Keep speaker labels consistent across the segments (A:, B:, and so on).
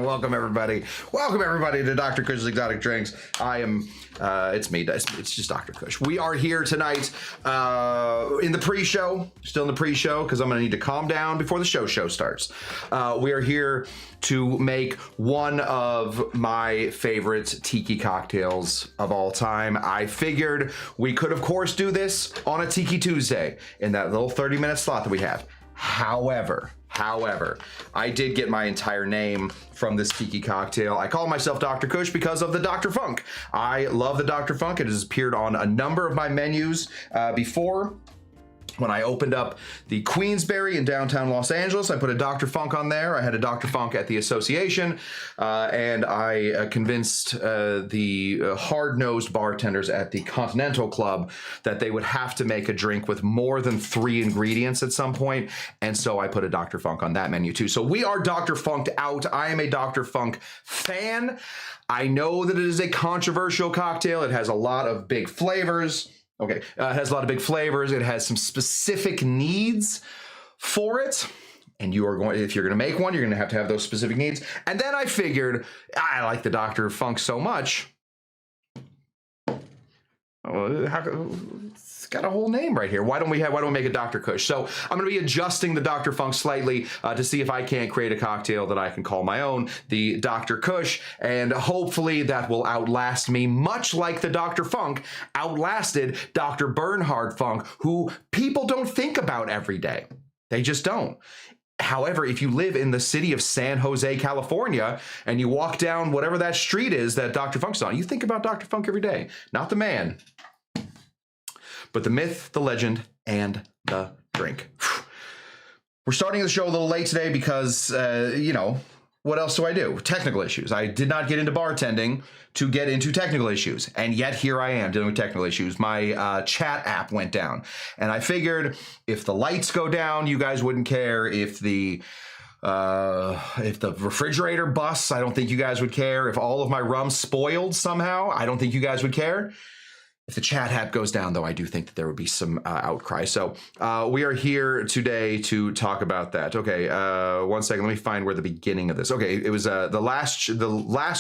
A: Welcome everybody to Dr. Cush's Exotic Drinks. I am, it's me, it's just Dr. Cush. We are here tonight in the pre-show, still in the pre-show, because I'm gonna need to calm down before the show starts. We are here to make one of my favorite tiki cocktails of all time. I figured we could, of course, do this on a Tiki Tuesday in that little 30-minute slot that we have. However, I did get my entire name from this tiki cocktail. I call myself Dr. Cush because of the Dr. Funk. I love the Dr. Funk. It has appeared on a number of my menus before. When I opened up the Queensberry in downtown Los Angeles, I put a Dr. Funk on there. I had a Dr. Funk at the association, and I convinced the hard-nosed bartenders at the Continental Club that they would have to make a drink with more than 3 ingredients at some point, and so I put a Dr. Funk on that menu too. So we are Dr. Funked out. I am a Dr. Funk fan. I know that it is a controversial cocktail. It has a lot of big flavors. Okay, it has a lot of big flavors. It has some specific needs for it. And you are going, if you're going to make one, you're going to have those specific needs. And then I figured, I like the Dr. Funk so much. It's got a whole name right here. Why don't we make a Dr. Cush? So I'm going to be adjusting the Dr. Funk slightly to see if I can't create a cocktail that I can call my own, the Dr. Cush, and hopefully that will outlast me, much like the Dr. Funk outlasted Dr. Bernhard Funk, who people don't think about every day. They just don't. However, if you live in the city of San Jose, California, and you walk down whatever that street is that Dr. Funk's on, you think about Dr. Funk every day. Not the man, but the myth, the legend, and the drink. We're starting the show a little late today because, you know, what else do I do? Technical issues. I did not get into bartending to get into technical issues, and yet here I am dealing with technical issues. My chat app went down, and I figured if the lights go down, you guys wouldn't care. If the refrigerator busts, I don't think you guys would care. If all of my rum spoiled somehow, I don't think you guys would care. If the chat app goes down, though, I do think that there would be some outcry. So we are here today to talk about that. Okay, 1 second. Let me find where the beginning of this. Okay, it was the last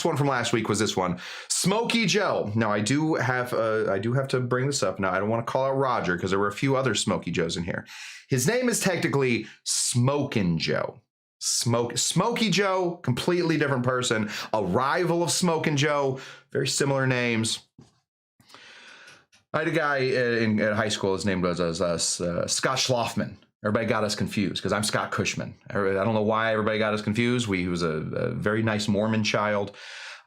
A: one from last week was this one, Smoky Joe. Now I do have to bring this up. Now I don't want to call out Roger because there were a few other Smoky Joes in here. His name is technically Smokin' Joe. Smoky Joe, completely different person. A rival of Smokin' Joe. Very similar names. I had a guy in high school, his name was Scott Schlafman. Everybody got us confused because I'm Scott Cushman. I don't know why everybody got us confused. He was a very nice Mormon child.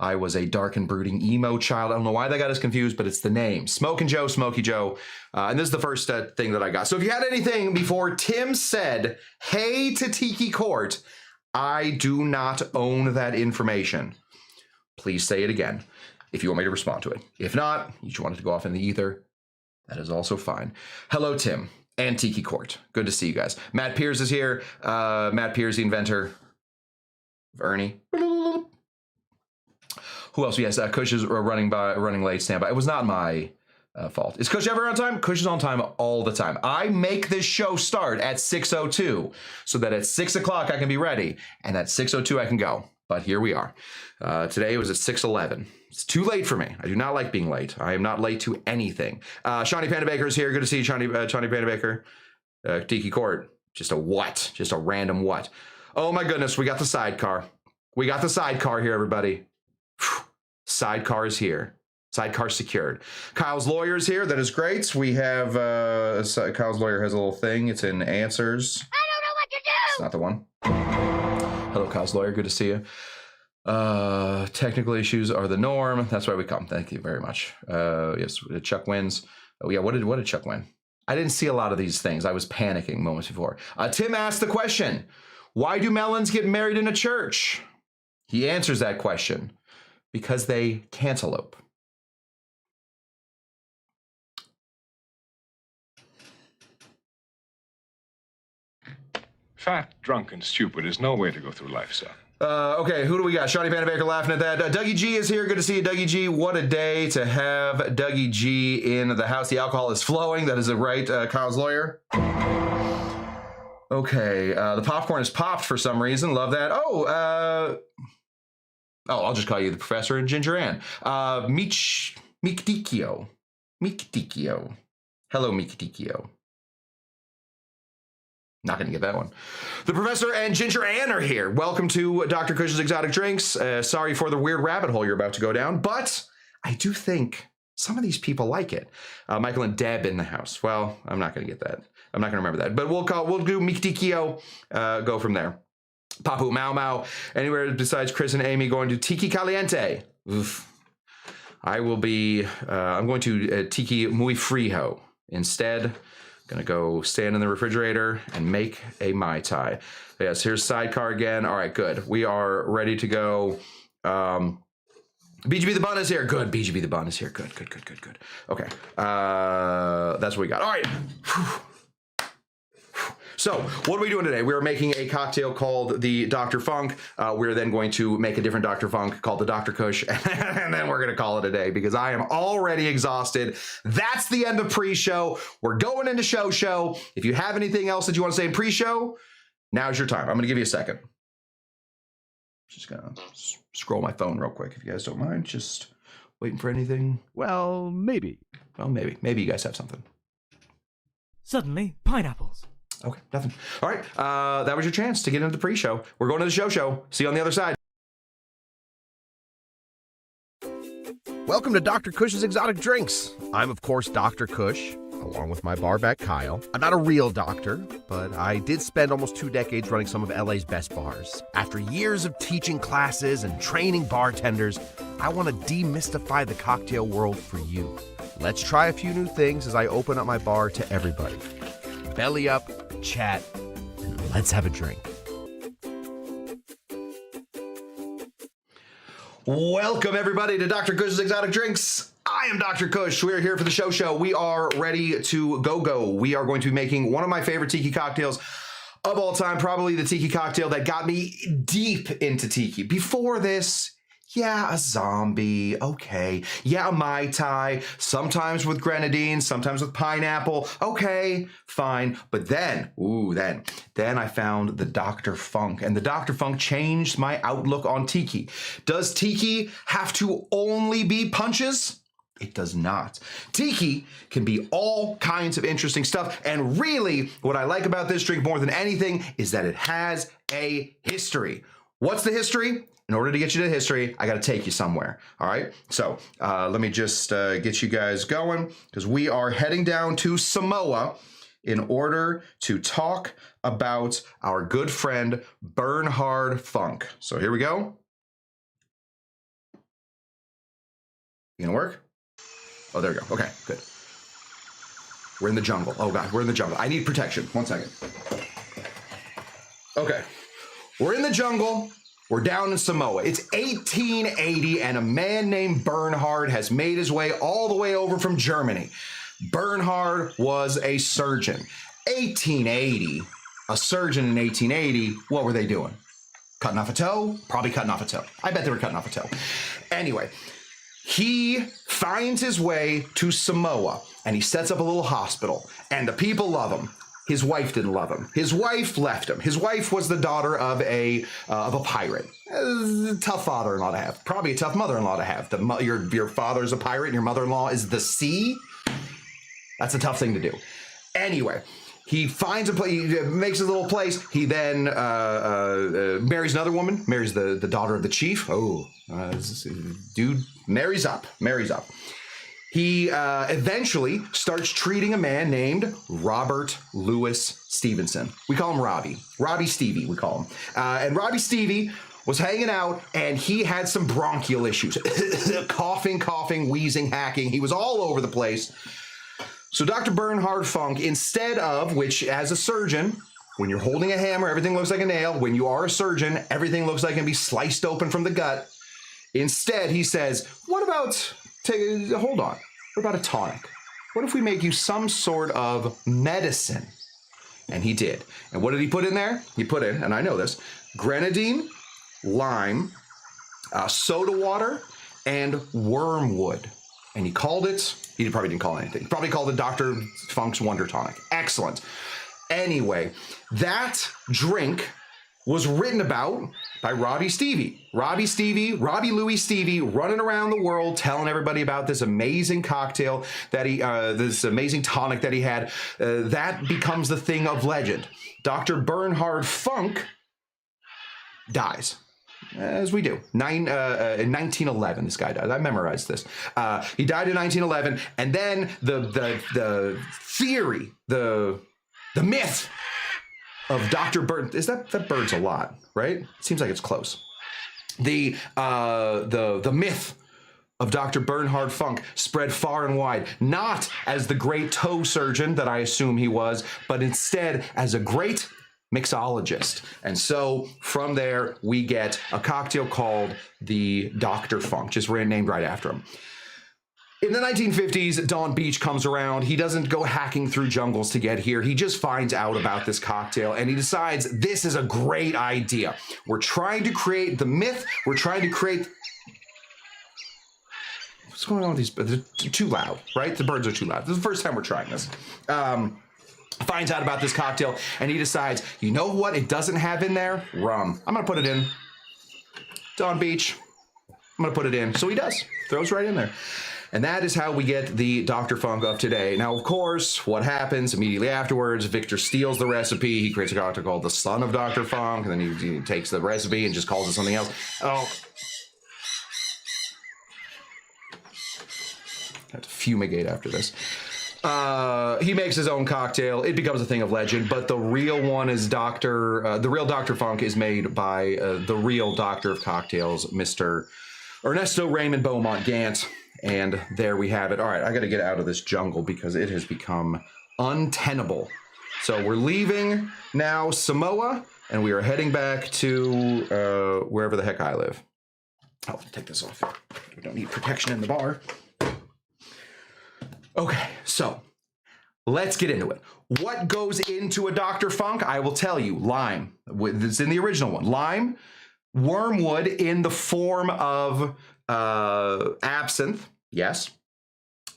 A: I was a dark and brooding emo child. I don't know why they got us confused, but it's the name. Smokin' Joe, Smoky Joe. And this is the first thing that I got. So if you had anything before Tim said, hey to Tiki Court, I do not own that information. Please say it again if you want me to respond to it. If not, you just want it to go off in the ether, that is also fine. Hello, Tim and Tiki Court. Good to see you guys. Matt Pierce is here. Matt Pierce, the inventor of Ernie. Who else? Yes, Cush is running late standby. It was not my fault. Is Cush ever on time? Cush is on time all the time. I make this show start at 6:02 so that at 6 o'clock I can be ready, and at 6:02 I can go. But here we are. Today it was at 6:11. It's too late for me. I do not like being late. I am not late to anything. Shawnee Panda Baker is here. Good to see you, Shawnee Panda Baker. Tiki Court. Just a what? Just a random what? Oh my goodness, we got the sidecar. We got the sidecar here, everybody. Whew. Sidecar is here. Sidecar secured. Kyle's lawyer is here. That is great. We have Kyle's lawyer has a little thing. It's in answers.
B: I don't know what to do.
A: It's not the one. Hello, Kyle's lawyer. Good to see you. Technical issues are the norm. That's why we come. Thank you very much. Yes, Chuck wins. Oh yeah, what did Chuck win? I didn't see a lot of these things. I was panicking moments before. Tim asked the question, why do melons get married in a church? He answers that question, because they cantaloupe.
C: Fat, drunk, and stupid is no way to go through life, son.
A: Okay, who do we got? Shawnee Panda Baker laughing at that. Dougie G is here. Good to see you, Dougie G. What a day to have Dougie G in the house. The alcohol is flowing. That is right, Kyle's lawyer. Okay, the popcorn is popped for some reason. Love that. Oh, Oh, I'll just call you the Professor and Ginger Ann. Mikdikio. Hello, Mikdikio. Not going to get that one. The Professor and Ginger Ann are here. Welcome to Dr. Cush's Exotic Drinks. Sorry for the weird rabbit hole you're about to go down, but I do think some of these people like it. Michael and Deb in the house. Well, I'm not going to get that. I'm not going to remember that, but we'll do Mikdikio, go from there. Papu Mau Mau, anywhere besides Chris and Amy going to Tiki Caliente. Oof. I will be, I'm going to Tiki Muy Frijo. Instead, gonna go stand in the refrigerator and make a Mai Tai. Yes, here's sidecar again. All right, good. We are ready to go. BGB the Bun is here. Good, BGB the Bun is here. Good. Okay, that's what we got. All right. So, what are we doing today? We're making a cocktail called the Dr. Funk. We're then going to make a different Dr. Funk called the Dr. Kush, and then we're going to call it a day because I am already exhausted. That's the end of pre-show. We're going into show. If you have anything else that you want to say in pre-show, now's your time. I'm going to give you a second. Just going to scroll my phone real quick if you guys don't mind. Just waiting for anything.
B: Well, maybe.
A: Well, maybe. Maybe you guys have something.
D: Suddenly, pineapples.
A: Okay, nothing. All right, that was your chance to get into the pre-show. We're going to the show. See you on the other side.
E: Welcome to Dr. Cush's Exotic Drinks. I'm, of course, Dr. Cush, along with my barback Kyle. I'm not a real doctor, but I did spend almost 2 decades running some of LA's best bars. After years of teaching classes and training bartenders, I want to demystify the cocktail world for you. Let's try a few new things as I open up my bar to everybody. Belly up, chat, and let's have a drink.
A: Welcome, everybody, to Dr. Cush's Exotic Drinks. I am Dr. Cush. We're here for the show. We are ready to go. We are going to be making one of my favorite tiki cocktails of all time, probably the tiki cocktail that got me deep into tiki. Before this, yeah, a zombie, okay. Yeah, a Mai Tai, sometimes with grenadine, sometimes with pineapple, okay, fine. But then I found the Dr. Funk, and the Dr. Funk changed my outlook on tiki. Does tiki have to only be punches? It does not. Tiki can be all kinds of interesting stuff, and really, what I like about this drink more than anything is that it has a history. What's the history? In order to get you to history, I got to take you somewhere. All right. So let me just get you guys going because we are heading down to Samoa in order to talk about our good friend Bernhard Funk. So here we go. You gonna work? Oh, there we go. Okay, good. We're in the jungle. Oh God, we're in the jungle. I need protection. 1 second. Okay, we're in the jungle. We're down in Samoa. It's 1880, and a man named Bernhard has made his way all the way over from Germany. Bernhard was a surgeon. 1880, a surgeon in 1880, what were they doing? Cutting off a toe? Probably cutting off a toe. I bet they were cutting off a toe. Anyway, he finds his way to Samoa, and he sets up a little hospital, and the people love him. His wife didn't love him. His wife left him. His wife was the daughter of a pirate. Tough father-in-law to have. Probably a tough mother-in-law to have. Your father's a pirate and your mother-in-law is the sea. That's a tough thing to do. Anyway, he finds a place. He makes a little place. He then marries another woman. Marries the daughter of the chief. Dude marries up. He eventually starts treating a man named Robert Louis Stevenson. We call him Robbie. Robbie Stevie, we call him. And Robbie Stevie was hanging out, and he had some bronchial issues. coughing, wheezing, hacking. He was all over the place. So Dr. Bernhard Funk, instead of, which as a surgeon, when you're holding a hammer, everything looks like a nail. When you are a surgeon, everything looks like it can be sliced open from the gut. Instead, he says, what about... hold on. What about a tonic? What if we make you some sort of medicine? And he did. And what did he put in there? He put in, and I know this, grenadine, lime, soda water, and wormwood. And he called it, he probably didn't call it anything. He probably called it Dr. Funk's Wonder Tonic. Excellent. Anyway, that drink was written about by Robbie Louie Stevie, running around the world telling everybody about this amazing cocktail that this amazing tonic that he had. That becomes the thing of legend. Dr. Bernhard Funk dies. As we do. In 1911, this guy died. I memorized this. He died in 1911, and then the theory, the myth of Dr. Bird, that bird's a lot, right? Seems like it's close. The myth of Dr. Bernhard Funk spread far and wide, not as the great toe surgeon that I assume he was, but instead as a great mixologist. And so from there, we get a cocktail called the Dr. Funk, just named right after him. In the 1950s, Don Beach comes around. He doesn't go hacking through jungles to get here. He just finds out about this cocktail and he decides this is a great idea. We're trying to create the myth. We're trying to create... What's going on with these? They're too loud, right? The birds are too loud. This is the first time we're trying this. Finds out about this cocktail and he decides, you know what it doesn't have in there? Rum. I'm going to put it in. Don Beach. I'm going to put it in. So he does. Throws right in there. And that is how we get the Dr. Funk of today. Now, of course, what happens immediately afterwards, Victor steals the recipe. He creates a cocktail called the Son of Dr. Funk, and then he takes the recipe and just calls it something else. Oh. I have to fumigate after this. He makes his own cocktail. It becomes a thing of legend, but the real one is the real Dr. Funk is made by the real doctor of cocktails, Mr. Ernesto Raymond Beaumont Gant. And there we have it. All right, I got to get out of this jungle because it has become untenable. So we're leaving now Samoa, and we are heading back to wherever the heck I live. I'll take this off. We don't need protection in the bar. Okay, so let's get into it. What goes into a Dr. Funk? I will tell you. Lime. It's in the original one. Lime, wormwood in the form of absinthe. Yes.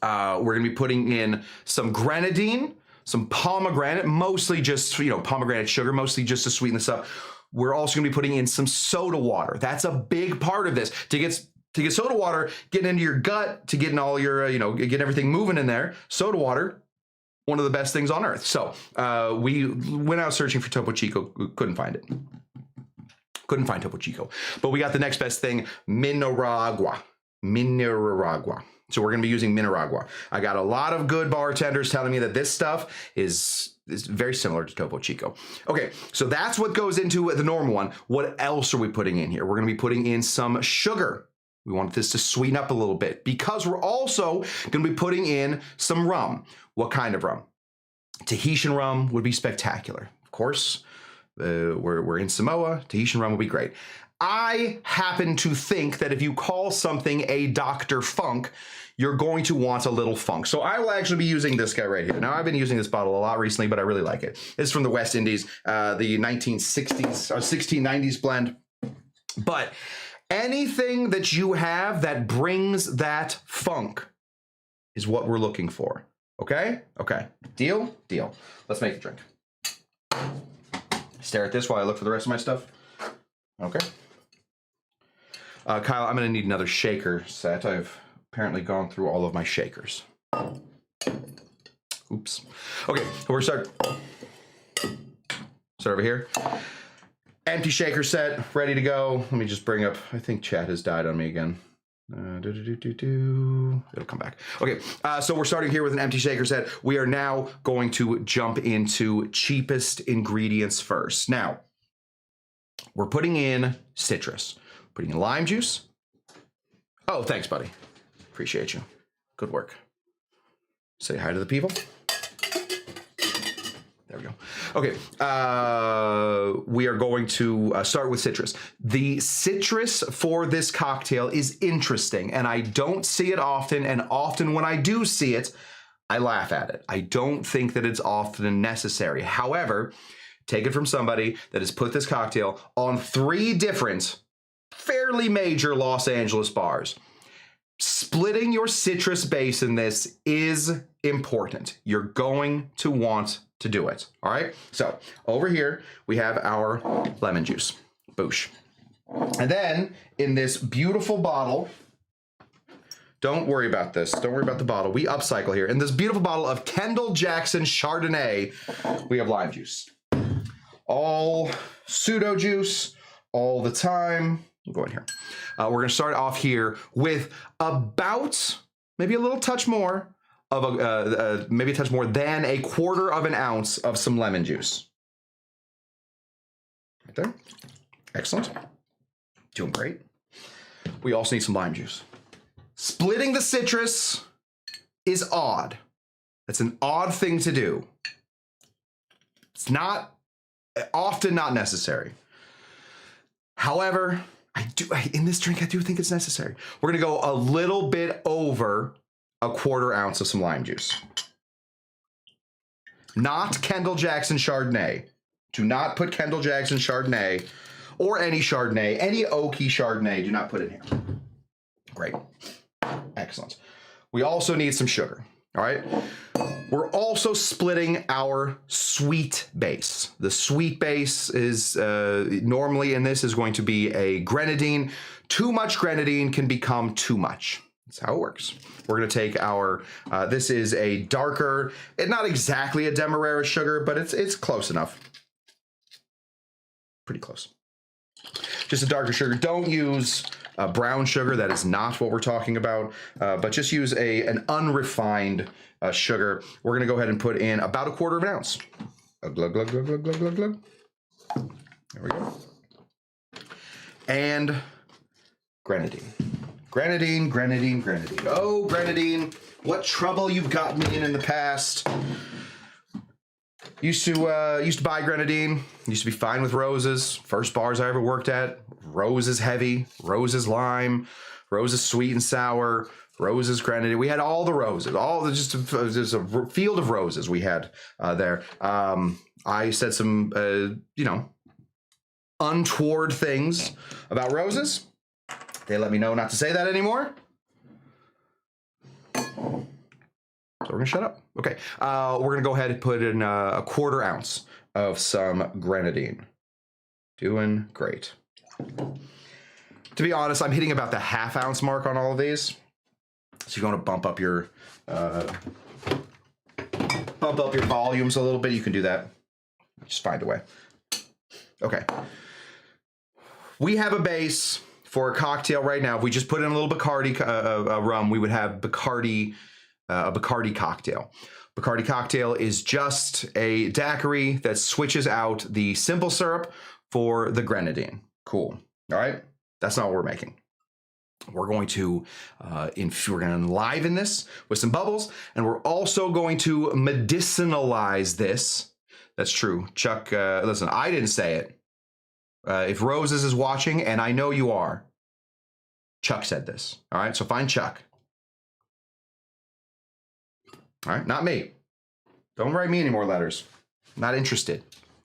A: We're going to be putting in some grenadine, some pomegranate, mostly just, pomegranate sugar, mostly just to sweeten this up. We're also going to be putting in some soda water. That's a big part of this. To get soda water, getting into your gut, to getting all your, get everything moving in there. Soda water, one of the best things on earth. So we went out searching for Topo Chico, couldn't find it. Couldn't find Topo Chico. But we got the next best thing, Mineragua. So we're going to be using Mineragua. I got a lot of good bartenders telling me that this stuff is very similar to Topo Chico. Okay, so that's what goes into the normal one. What else are we putting in here? We're going to be putting in some sugar. We want this to sweeten up a little bit because we're also going to be putting in some rum. What kind of rum? Tahitian rum would be spectacular. Of course, we're in Samoa. Tahitian rum would be great. I happen to think that if you call something a Dr. Funk, you're going to want a little funk. So I will actually be using this guy right here. Now, I've been using this bottle a lot recently, but I really like it. It's from the West Indies, the 1960s or 1690s blend. But anything that you have that brings that funk is what we're looking for. Okay? Okay. Deal? Deal. Let's make a drink. Stare at this while I look for the rest of my stuff. Okay. Kyle, I'm going to need another shaker set. I've apparently gone through all of my shakers. Oops. Okay, we're start over here. Empty shaker set, ready to go. Let me just bring up, I think chat has died on me again. It'll come back. Okay, so we're starting here with an empty shaker set. We are now going to jump into cheapest ingredients first. Now, we're putting in citrus. Putting in lime juice. Oh, thanks, buddy. Appreciate you. Good work. Say hi to the people. There we go. Okay. We are going to start with citrus. The citrus for this cocktail is interesting, and I don't see it often, and often when I do see it, I laugh at it. I don't think that it's often necessary. However, take it from somebody that has put this cocktail on 3 different fairly major Los Angeles bars. Splitting your citrus base in this is important. You're going to want to do it. All right. So over here, we have our lemon juice. Boosh. And then in this beautiful bottle, don't worry about this. Don't worry about the bottle. We upcycle here. In this beautiful bottle of Kendall Jackson Chardonnay, we have lime juice. All pseudo juice, all the time. We'll go in here. We're going to start off here with about, maybe a little touch more of maybe a touch more than a quarter of an ounce of some lemon juice. Right there. Excellent. Doing great. We also need some lime juice. Splitting the citrus is odd. That's an odd thing to do. It's not often not necessary. However, in this drink, I do think it's necessary. We're gonna go a little bit over a quarter ounce of some lime juice. Not Kendall Jackson Chardonnay. Do not put Kendall Jackson Chardonnay or any Chardonnay, any oaky Chardonnay, do not put it here. Great. Excellent. We also need some sugar. All right. We're also splitting our sweet base. The sweet base is normally in this is going to be a grenadine. Too much grenadine can become too much. That's how it works. We're going to take our, this is a darker, not exactly a Demerara sugar, but it's close enough. Pretty close. Just a darker sugar. Don't use brown sugar. That is not what we're talking about. But just use an unrefined sugar. We're going to go ahead and put in about a quarter of an ounce. Glug, glug, glug, glug, glug, glug, glug. There we go. And grenadine. Grenadine, grenadine, grenadine. Oh, grenadine, what trouble you've gotten me in the past. Used to buy grenadine. Used to be fine with roses. First bars I ever worked at. Roses heavy, roses lime, roses sweet and sour, roses grenadine. We had all the roses, just a field of roses we had there. I said some untoward things about roses. They let me know not to say that anymore. So we're gonna shut up. Okay, we're gonna go ahead and put in a quarter ounce of some grenadine. Doing great. To be honest, I'm hitting about the half ounce mark on all of these. So you're gonna bump up your volumes a little bit. You can do that. Just find a way. Okay. We have a base for a cocktail right now. If we just put in a little Bacardi rum, we would have Bacardi. A Bacardi cocktail. Bacardi cocktail is just a daiquiri that switches out the simple syrup for the grenadine. Cool. All right. That's not what we're making. We're going to enliven this with some bubbles, and we're also going to medicinalize this. That's true. Chuck, listen, I didn't say it. If Roses is watching, and I know you are, Chuck said this. All right. So find Chuck. All right, not me. Don't write me any more letters. Not interested.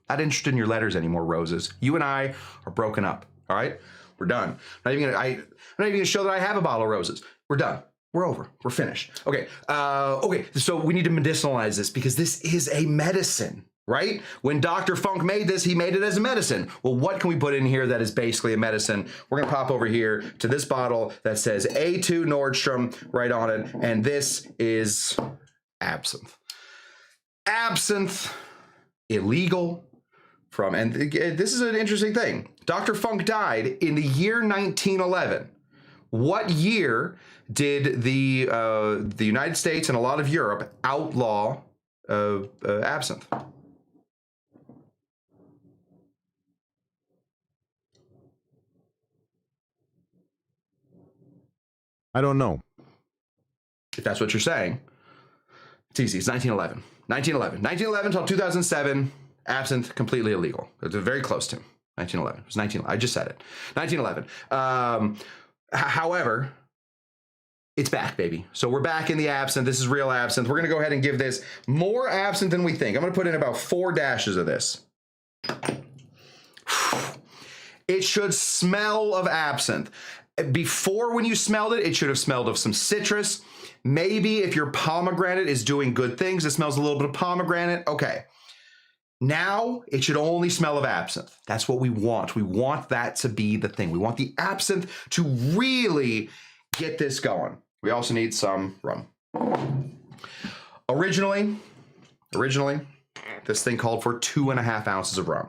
A: Not interested in your letters anymore, Roses. You and I are broken up. All right, we're done. I'm not even gonna show that I have a bottle of roses. We're done. We're over. We're finished. Okay. Okay. So we need to medicinalize this because this is a medicine, right? When Dr. Funk made this, he made it as a medicine. Well, what can we put in here that is basically a medicine? We're gonna pop over here to this bottle that says A2 Nordstrom right on it, and this is absinthe. Absinthe, illegal and this is an interesting thing. Dr. Funk died in the year 1911. What year did the United States and a lot of Europe outlaw absinthe?
E: I don't know.
A: If that's what you're saying. It's easy. It's 1911. 1911 until 2007, absinthe completely illegal. It's very close to 1911. It was 1911. I just said it. 1911. However, it's back, baby. So we're back in the absinthe. This is real absinthe. We're going to go ahead and give this more absinthe than we think. I'm going to put in about 4 dashes of this. It should smell of absinthe. Before, when you smelled it, it should have smelled of some citrus. Maybe if your pomegranate is doing good things, it smells a little bit of pomegranate. Okay. Now it should only smell of absinthe. That's what we want. We want that to be the thing. We want the absinthe to really get this going. We also need some rum. Originally, this thing called for 2.5 ounces of rum.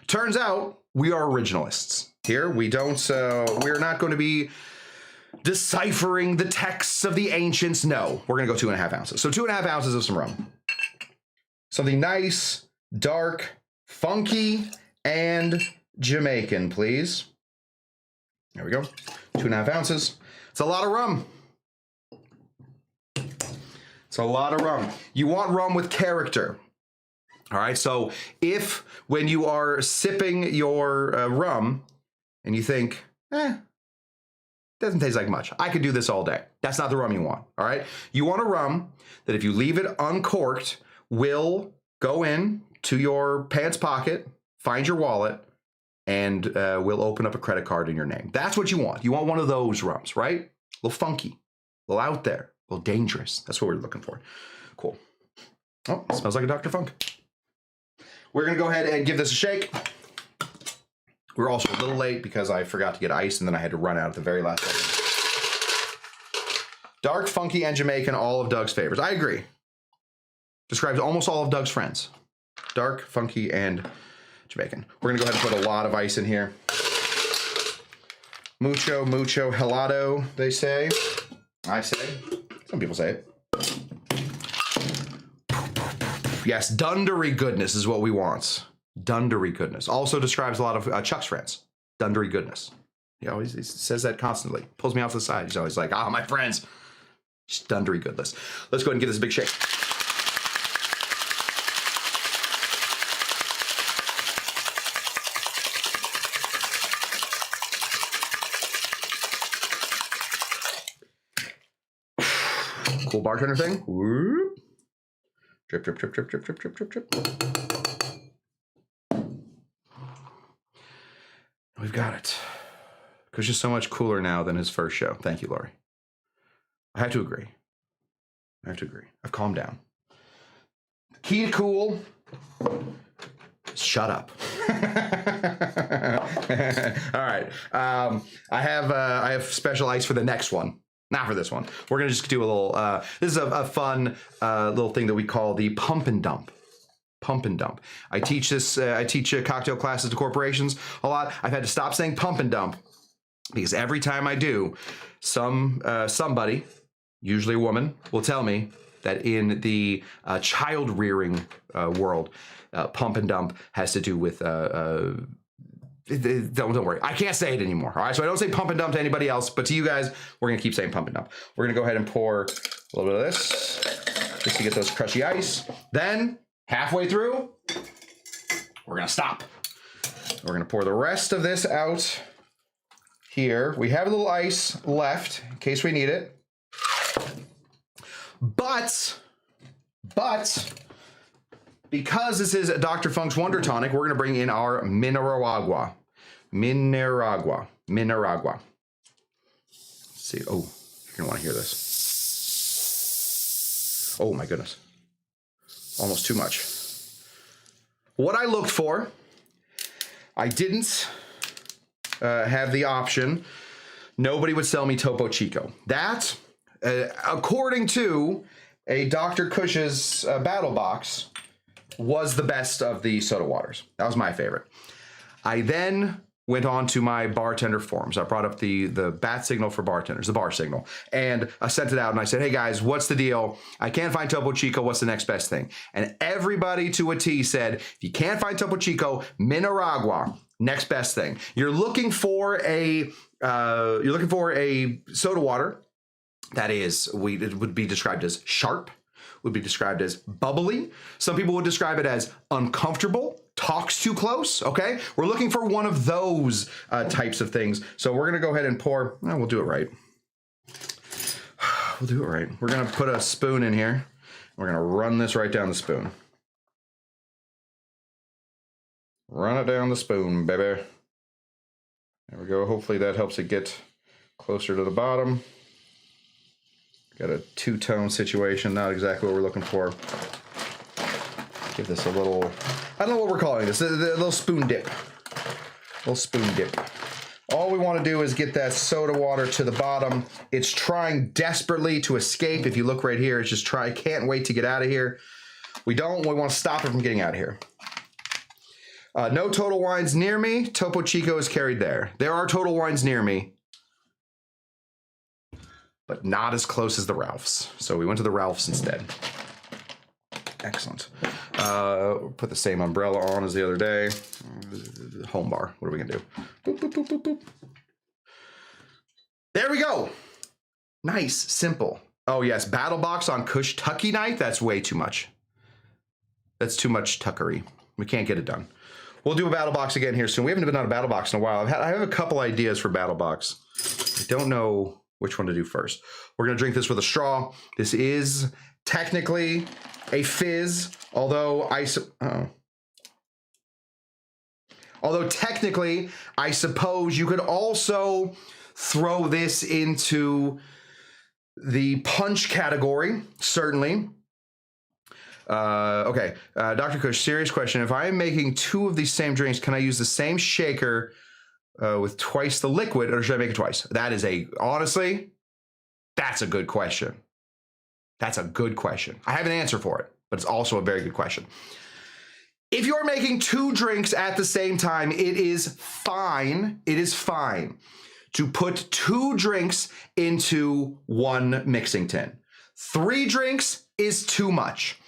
A: Turns out we are originalists. Here, we're not going to be deciphering the texts of the ancients. No, we're going to go 2.5 ounces. So 2.5 ounces of some rum. Something nice, dark, funky, and Jamaican, please. There we go. 2.5 ounces. It's a lot of rum. It's a lot of rum. You want rum with character. All right, so if when you are sipping your rum and you think, doesn't taste like much, I could do this all day. That's not the rum you want, all right? You want a rum that if you leave it uncorked, will go in to your pants pocket, find your wallet, and will open up a credit card in your name. That's what you want. You want one of those rums, right? A little funky, a little out there, a little dangerous. That's what we're looking for. Cool. Oh, it smells like a Dr. Funk. We're going to go ahead and give this a shake. We're also a little late because I forgot to get ice and then I had to run out at the very last second. Dark, funky, and Jamaican, all of Doug's favorites. I agree. Describes almost all of Doug's friends. Dark, funky, and Jamaican. We're going to go ahead and put a lot of ice in here. Mucho helado, they say. I say. Some people say it. Yes, dundery goodness is what we want. Dundery goodness. Also describes a lot of Chuck's friends. Dundery goodness. He says that constantly. Pulls me off to the side. He's always like, my friends. Just dundery goodness. Let's go ahead and give this a big shake. Cool bartender thing. Whoop. Drip, drip, drip, drip, drip, drip, drip, drip, drip. We've got it. Kush is so much cooler now than his first show. Thank you, Lori. I have to agree. I've calmed down. Key to cool. Shut up. All right. I have special ice for the next one. Not for this one. We're going to just do a little, this is a fun little thing that we call the pump and dump. Pump and dump. I teach cocktail classes to corporations a lot. I've had to stop saying pump and dump because every time I do, somebody, usually a woman, will tell me that in the child rearing world, pump and dump has to do with don't worry. I can't say it anymore. All right. So I don't say pump and dump to anybody else, but to you guys, we're going to keep saying pump and dump. We're going to go ahead and pour a little bit of this just to get those crushy ice. Then halfway through, we're going to stop. We're going to pour the rest of this out here. We have a little ice left in case we need it. But because this is Dr. Funk's Wonder Tonic, we're going to bring in our Mineragua. Let's see. Oh, you're going to want to hear this. Oh, my goodness. Almost too much. What I looked for, I didn't have the option. Nobody would sell me Topo Chico. That, according to a Dr. Cush's battle box, was the best of the soda waters. That was my favorite. I then went on to my bartender forums. I brought up the bat signal for bartenders, the bar signal, and I sent it out and I said, hey guys, what's the deal? I can't find Topo Chico. What's the next best thing? And everybody to a T said, if you can't find Topo Chico, Mineragua, next best thing. You're looking for a soda water that is, it would be described as sharp, would be described as bubbly. Some people would describe it as uncomfortable, talks too close, okay? We're looking for one of those types of things. So we're gonna go ahead and pour, we'll do it right. We'll do it right. We're gonna put a spoon in here. We're gonna run this right down the spoon. Run it down the spoon, baby. There we go. Hopefully that helps it get closer to the bottom. Got a two-tone situation, not exactly what we're looking for. Give this a little, I don't know what we're calling this, a little spoon dip. Little spoon dip. All we want to do is get that soda water to the bottom. It's trying desperately to escape. If you look right here, it's just trying, can't wait to get out of here. We want to stop it from getting out of here. No Total Wines near me. Topo Chico is carried there. There are Total Wines near me, but not as close as the Ralphs. So we went to the Ralphs instead. Excellent. Put the same umbrella on as the other day. Home bar. What are we gonna do? Boop, boop, boop, boop, boop. There we go. Nice, simple. Oh yes, battle box on Cush-Tucky night. That's way too much. That's too much tuckery. We can't get it done. We'll do a battle box again here soon. We haven't been on a battle box in a while. I have a couple ideas for battle box. I don't know which one to do first. We're gonna drink this with a straw. This is technically a fizz, although technically, I suppose you could also throw this into the punch category, certainly. Okay, Dr. Kush, serious question. If I am making 2 of these same drinks, can I use the same shaker with twice the liquid, or should I make it twice? That is honestly, that's a good question. That's a good question. I have an answer for it, but it's also a very good question. If you're making 2 drinks at the same time, it is fine to put 2 drinks into 1 mixing tin. 3 drinks is too much.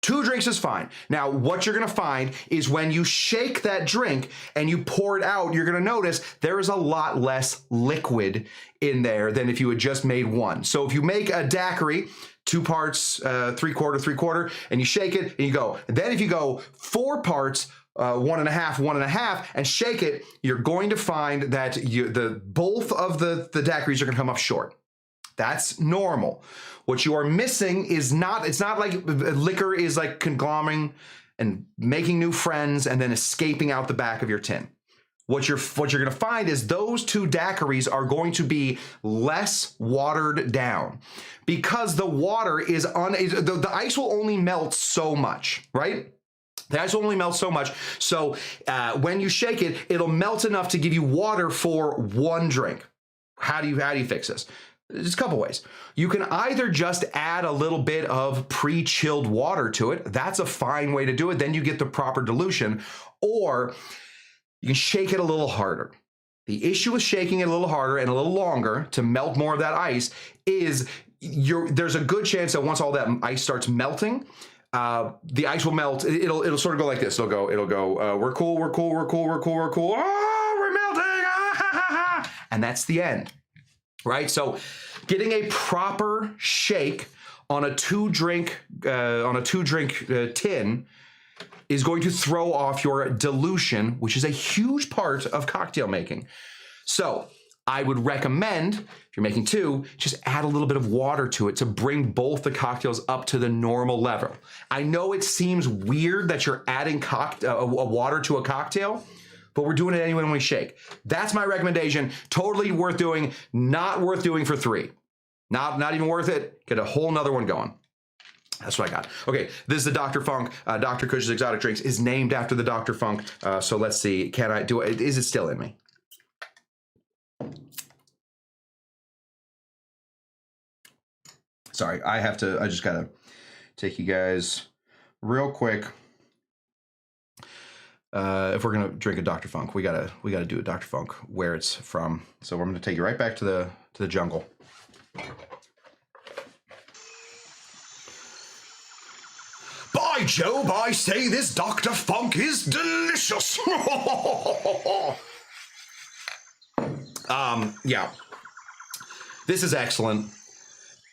A: 2 drinks is fine. Now, what you're gonna find is when you shake that drink and you pour it out, you're gonna notice there is a lot less liquid in there than if you had just made 1. So if you make a daiquiri, 2 parts, 3/4, 3/4, and you shake it and you go. And then if you go 4 parts, 1.5, 1.5, and shake it, you're going to find that both of the daiquiris are gonna come up short. That's normal. What you are missing is it's not like liquor is like conglomerating and making new friends and then escaping out the back of your tin. What you're going to find is those 2 daiquiris are going to be less watered down because the water is the ice will only melt so much, right? The ice will only melt so much. So when you shake it, it'll melt enough to give you water for 1 drink. How do you fix this? There's a couple ways. You can either just add a little bit of pre-chilled water to it. That's a fine way to do it. Then you get the proper dilution. Or you can shake it a little harder. The issue with shaking it a little harder and a little longer to melt more of that ice is there's a good chance that once all that ice starts melting, the ice will melt. It'll sort of go like this. It'll go, we're cool. Oh, we're melting. And that's the end. Right? So getting a proper shake on a 2-drink tin is going to throw off your dilution, which is a huge part of cocktail making. So I would recommend, if you're making 2, just add a little bit of water to it to bring both the cocktails up to the normal level. I know it seems weird that you're adding water to a cocktail, but we're doing it anyway when we shake. That's my recommendation. Totally worth doing, not worth doing for 3. Not even worth it. Get a whole nother one going. That's what I got. Okay, this is the Dr. Funk. Dr. Kush's Exotic Drinks is named after the Dr. Funk. So let's see, can I do it? Is it still in me? Sorry, I just gotta take you guys real quick. If we're gonna drink a Dr. Funk, we gotta do a Dr. Funk where it's from. So we're gonna take you right back to the jungle. By Job, I say this Dr. Funk is delicious. Yeah, this is excellent.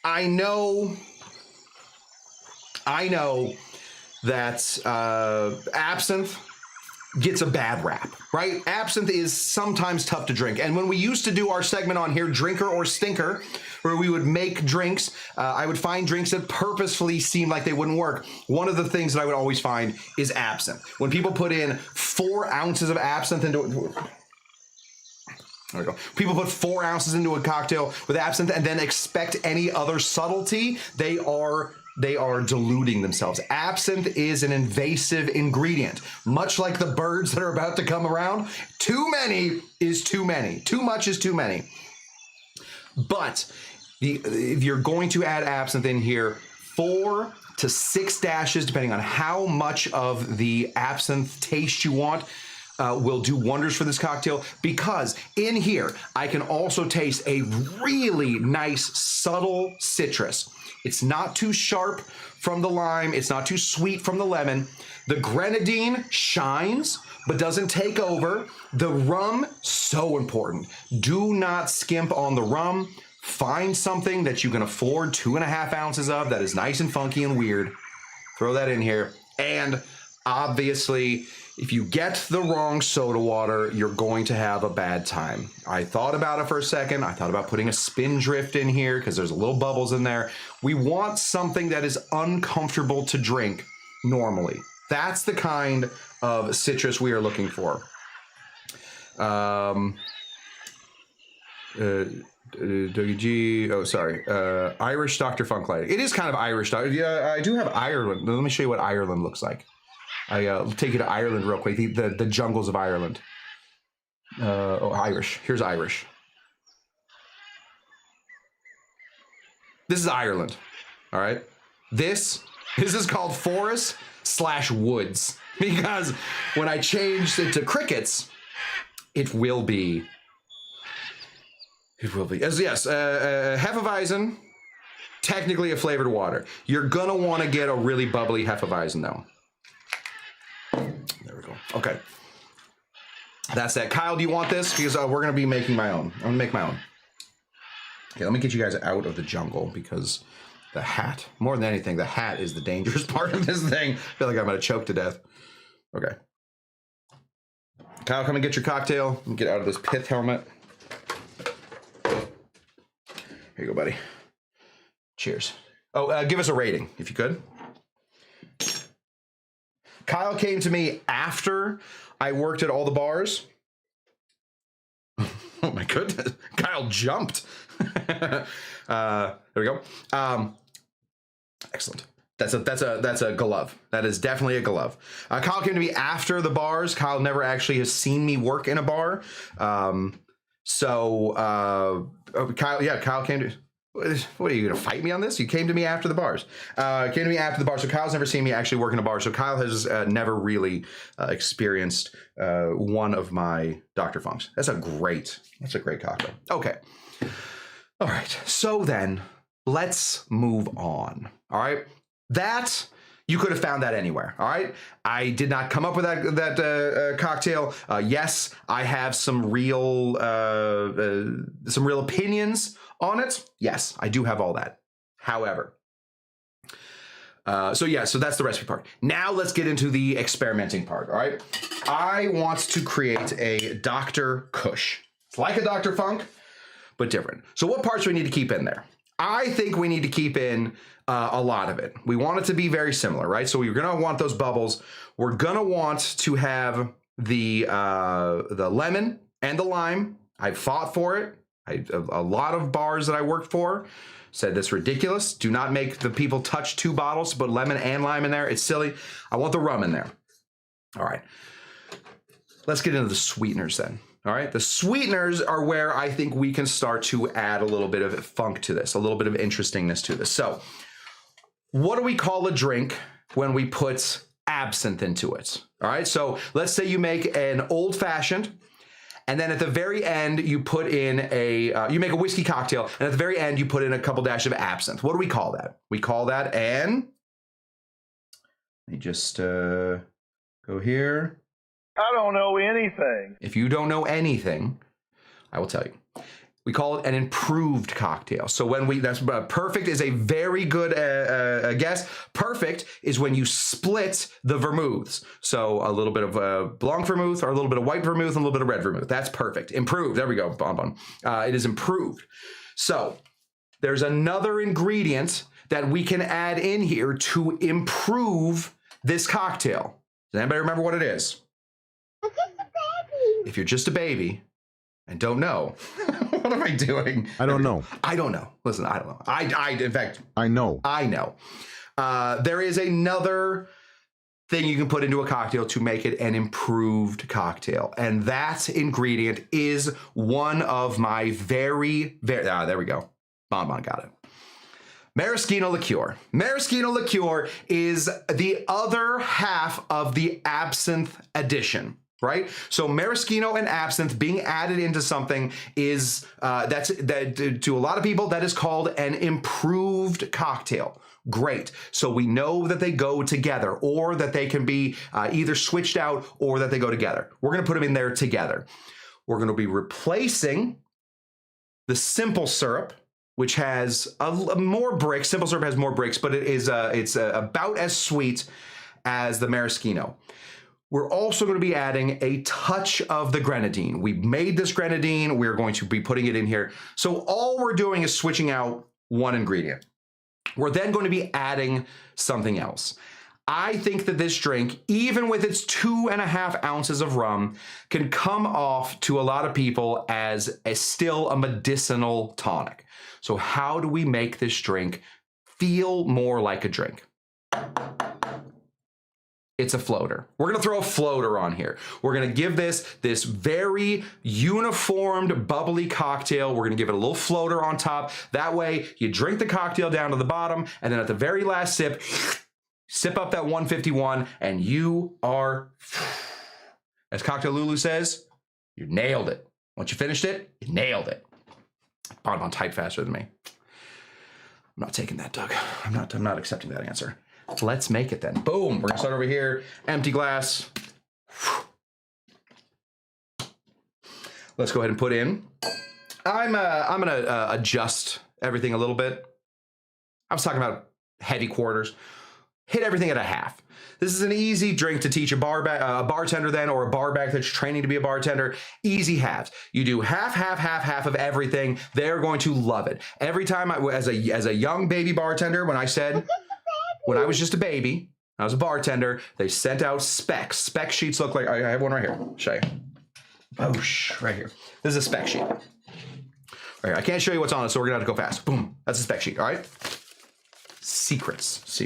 A: I know that absinthe gets a bad rap, right? Absinthe is sometimes tough to drink. And when we used to do our segment on here, Drinker or Stinker, where we would make drinks, I would find drinks that purposefully seemed like they wouldn't work. One of the things that I would always find is absinthe. When people put in 4 ounces of absinthe into it, there we go. People put 4 ounces into a cocktail with absinthe and then expect any other subtlety, they are they are diluting themselves. Absinthe is an invasive ingredient, much like the birds that are about to come around. Too many is too many. Too much is too many. But if you're going to add absinthe in here, 4 to 6 dashes, depending on how much of the absinthe taste you want, will do wonders for this cocktail, because in here I can also taste a really nice subtle citrus. It's not too sharp from the lime, it's not too sweet from the lemon. The grenadine shines but doesn't take over. The rum, so important. Do not skimp on the rum. Find something that you can afford 2.5 ounces of that is nice and funky and weird. Throw that in here. And obviously, if you get the wrong soda water, you're going to have a bad time. I thought about it for a second. I thought about putting a Spindrift in here because there's little bubbles in there. We want something that is uncomfortable to drink normally. That's the kind of citrus we are looking for. Irish Dr. Funk lighting. It is kind of Irish. Yeah, I do have Ireland. Let me show you what Ireland looks like. I'll take you to Ireland real quick. The jungles of Ireland. Irish. Here's Irish. This is Ireland. All right. This is called forest/woods, because when I changed it to crickets, it will be. Yes, Hefeweizen, technically a flavored water. You're gonna want to get a really bubbly Hefeweizen though. There we go. Okay. That's that. Kyle, do you want this? Because we're gonna be making my own. I'm gonna make my own. Okay, let me get you guys out of the jungle, because the hat, more than anything, the hat is the dangerous part of this thing. I feel like I'm gonna choke to death. Okay. Kyle, come and get your cocktail. Get out of this pith helmet. Here you go, buddy. Cheers. Oh, give us a rating, if you could. Kyle came to me after I worked at all the bars. Oh my goodness. Kyle jumped. There we go. Excellent. That's a glove. That is definitely a glove. Kyle came to me after the bars. Kyle never actually has seen me work in a bar. Kyle came to. What are you gonna fight me on this? You came to me after the bars. So Kyle's never seen me actually work in a bar. So Kyle has never really experienced one of my Dr. Funks. That's a great cocktail. Okay. All right. So then let's move on. All right. That you could have found that anywhere. All right. I did not come up with that cocktail. Yes, I have some real opinions on it. Yes, I do have all that. However, so that's the recipe part. Now let's get into the experimenting part. All right. I want to create a Dr. Kush. It's like a Dr. Funk, but different. So what parts do we need to keep in there? I think we need to keep in a lot of it. We want it to be very similar, right? So we're gonna want those bubbles. We're gonna want to have the lemon and the lime. I fought for it. A lot of bars that I worked for said that's ridiculous. Do not make the people touch 2 bottles, put lemon and lime in there. It's silly. I want the rum in there. All right. Let's get into the sweeteners then. All right. The sweeteners are where I think we can start to add a little bit of funk to this, a little bit of interestingness to this. So what do we call a drink when we put absinthe into it? All right. So let's say you make an old fashioned, and then at the very end, you put in you make a whiskey cocktail, and at the very end, you put in a couple dashes of absinthe. What do we call that? We call that let me just go here.
B: I don't know anything.
A: If you don't know anything, I will tell you. We call it an improved cocktail. So that's perfect is a very good guess. Perfect is when you split the vermouths. So a little bit of blanc vermouth, or a little bit of white vermouth, and a little bit of red vermouth. That's perfect. Improved. There we go. Bonbon. It is improved. So there's another ingredient that we can add in here to improve this cocktail. Does anybody remember what it is?
F: I'm just a baby.
A: If you're just a baby and don't know, what am I doing?
E: I don't know.
A: I don't know. Listen, I don't know. In fact,
E: I know.
A: I know. There is another thing you can put into a cocktail to make it an improved cocktail. And that ingredient is one of my there we go. Bonbon got it. Maraschino liqueur. Maraschino liqueur is the other half of the absinthe addition, right? So maraschino and absinthe being added into something is, to a lot of people, that is called an improved cocktail. Great. So we know that they go together, or that they can be either switched out, or that they go together. We're going to put them in there together. We're going to be replacing the simple syrup, which has more bricks. Simple syrup has more bricks, but it's about as sweet as the maraschino. We're also going to be adding a touch of the grenadine. We made this grenadine. We're going to be putting it in here. So all we're doing is switching out one ingredient. We're then going to be adding something else. I think that this drink, even with its 2.5 ounces of rum, can come off to a lot of people as still a medicinal tonic. So how do we make this drink feel more like a drink? It's a floater. We're going to throw a floater on here. We're going to give this very uniformed, bubbly cocktail. We're going to give it a little floater on top. That way, you drink the cocktail down to the bottom, and then at the very last sip, sip up that 151, and you are, as Cocktail Lulu says, you nailed it. Once you finished it, you nailed it. Bonbon typed faster than me. I'm not taking that, Doug. I'm not accepting that answer. Let's make it then. Boom. We're gonna start over here. Empty glass. Let's go ahead and put in. I'm gonna adjust everything a little bit. I was talking about heavy quarters. Hit everything at a half. This is an easy drink to teach a bartender then, or a bar back that's training to be a bartender. Easy halves. You do half of everything. They're going to love it. Every time as a young baby bartender, when I was just a baby, I was a bartender, they sent out specs. Spec sheets look like, I have one right here. I'll show you. Boosh, right here. This is a spec sheet. Right here. I can't show you what's on it, so we're gonna have to go fast. Boom, that's a spec sheet, all right? Secrets.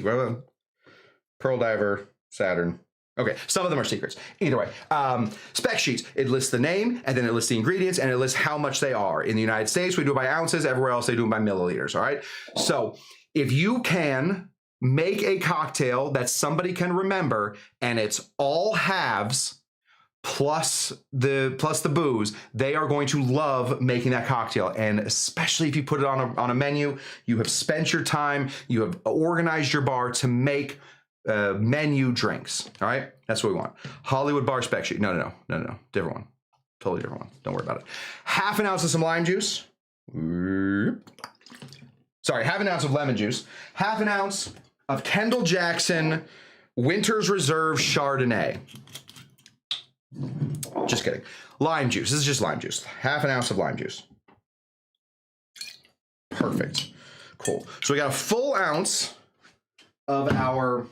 A: Pearl Diver, Saturn. Okay, some of them are secrets. Either way, spec sheets. It lists the name, and then it lists the ingredients, and it lists how much they are. In the United States, we do it by ounces. Everywhere else, they do it by milliliters, all right? So if you can make a cocktail that somebody can remember, and it's all halves plus the booze, they are going to love making that cocktail. And especially if you put it on a menu, you have spent your time, you have organized your bar to make menu drinks. All right, that's what we want. Hollywood bar spec sheet. No, different one. Totally different one. Don't worry about it. Half an ounce of some lime juice. Sorry, half an ounce of lemon juice. Half an ounce of Kendall Jackson Winter's Reserve Chardonnay. Just kidding. Lime juice. This is just lime juice. Half an ounce of lime juice. Perfect. Cool. So we got a full ounce of our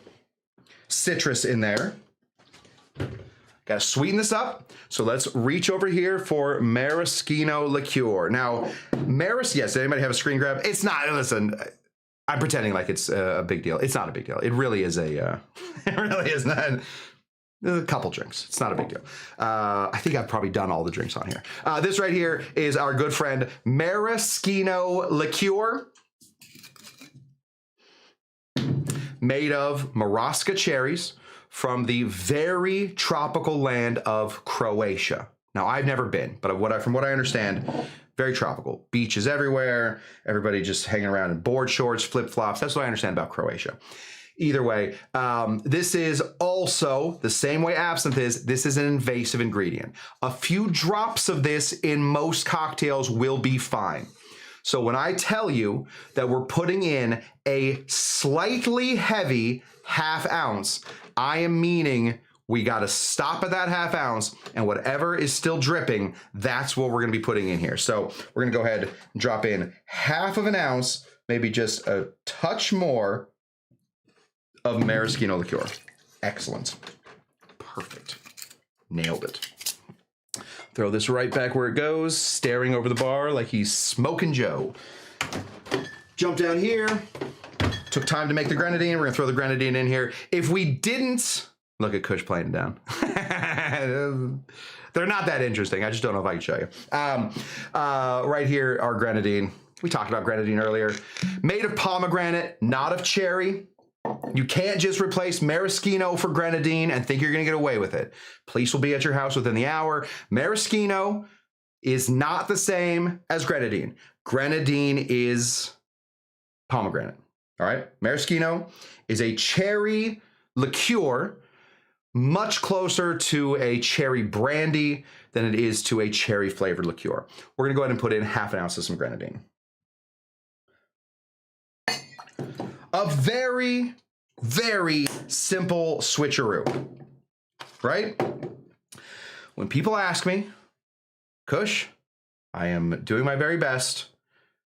A: citrus in there. Got to sweeten this up. So let's reach over here for maraschino liqueur. Now, yes, anybody have a screen grab? It's not, listen, I'm pretending like it's a big deal. It's not a big deal. It really is it really is not. There's a couple drinks. It's not a big deal. I think I've probably done all the drinks on here. This right here is our good friend maraschino liqueur, made of Marasca cherries from the very tropical land of Croatia. Now, I've never been, but from what I understand, very tropical. Beaches everywhere. Everybody just hanging around in board shorts, flip-flops. That's what I understand about Croatia. Either way, this is also the same way absinthe is. This is an invasive ingredient. A few drops of this in most cocktails will be fine. So when I tell you that we're putting in a slightly heavy half ounce, I am meaning we got to stop at that half ounce, and whatever is still dripping, that's what we're going to be putting in here. So we're going to go ahead and drop in half of an ounce, maybe just a touch more of maraschino liqueur. Excellent. Perfect. Nailed it. Throw this right back where it goes, staring over the bar like he's smoking Joe. Jump down here. Took time to make the grenadine. We're gonna throw the grenadine in here. If we didn't, look at Kush playing it down. They're not that interesting. I just don't know if I can show you. Right here, our grenadine. We talked about grenadine earlier. Made of pomegranate, not of cherry. You can't just replace maraschino for grenadine and think you're gonna get away with it. Police will be at your house within the hour. Maraschino is not the same as grenadine. Grenadine is pomegranate, all right? Maraschino is a cherry liqueur, much closer to a cherry brandy than it is to a cherry flavored liqueur. We're gonna go ahead and put in half an ounce of some grenadine. A very, very simple switcheroo, right? When people ask me, Kush, I am doing my very best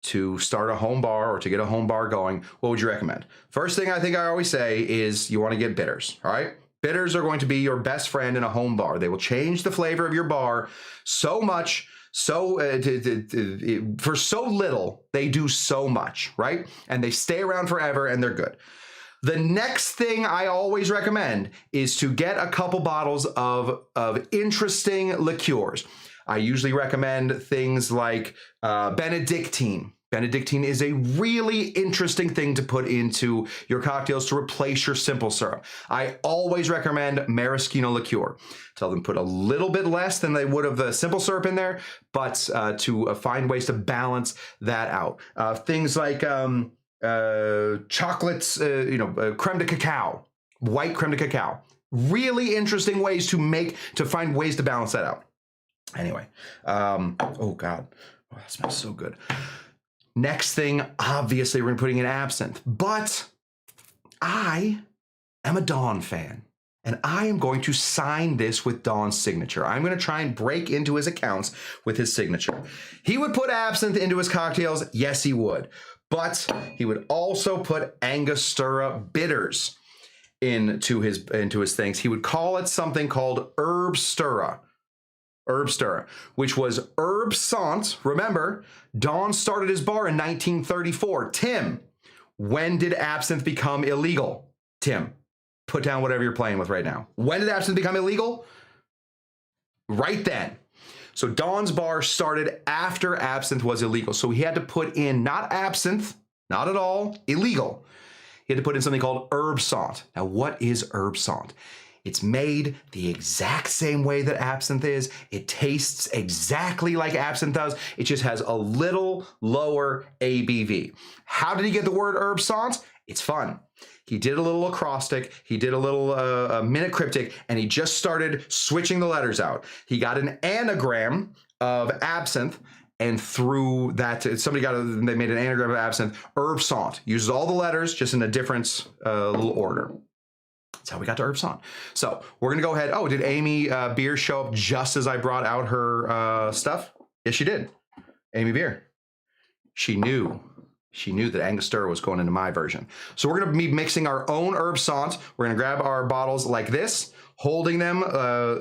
A: to start a home bar or to get a home bar going, what would you recommend? First thing I think I always say is you want to get bitters, all right? Bitters are going to be your best friend in a home bar. They will change the flavor of your bar so much, for so little, they do so much, right? And they stay around forever and they're good. The next thing I always recommend is to get a couple bottles of interesting liqueurs. I usually recommend things like Benedictine. Benedictine is a really interesting thing to put into your cocktails to replace your simple syrup. I always recommend maraschino liqueur. Tell them put a little bit less than they would of the simple syrup in there, but to find ways to balance that out. Things like chocolates, creme de cacao, white creme de cacao. Really interesting ways to find ways to balance that out. Anyway, oh God, oh, that smells so good. Next thing, obviously, we're putting in absinthe, but I am a Dawn fan, and I am going to sign this with Dawn's signature. I'm going to try and break into his accounts with his signature. He would put absinthe into his cocktails, yes, he would, but he would also put Angostura bitters into his things. He would call it something called herb stirrer, which was herb sant. Remember, Dawn started his bar in 1934. Tim, when did absinthe become illegal? Tim, put down whatever you're playing with right now. When did absinthe become illegal? Right then. So Dawn's bar started after absinthe was illegal. So he had to put in not absinthe, not at all, illegal. He had to put in something called herb sant. Now, what is herb sant? It's made the exact same way that absinthe is. It tastes exactly like absinthe does. It just has a little lower ABV. How did he get the word herb sant? It's fun. He did a little acrostic, he did a little minute cryptic, and he just started switching the letters out. He got an anagram of absinthe, and through that, they made an anagram of absinthe. Herb sant uses all the letters, just in a different little order. That's how we got to herb sant. So we're gonna go ahead. Oh, did Amy Beer show up just as I brought out her stuff? Yes, she did. Amy Beer. She knew that Angostura was going into my version. So we're gonna be mixing our own herb sant. We're gonna grab our bottles like this, holding them.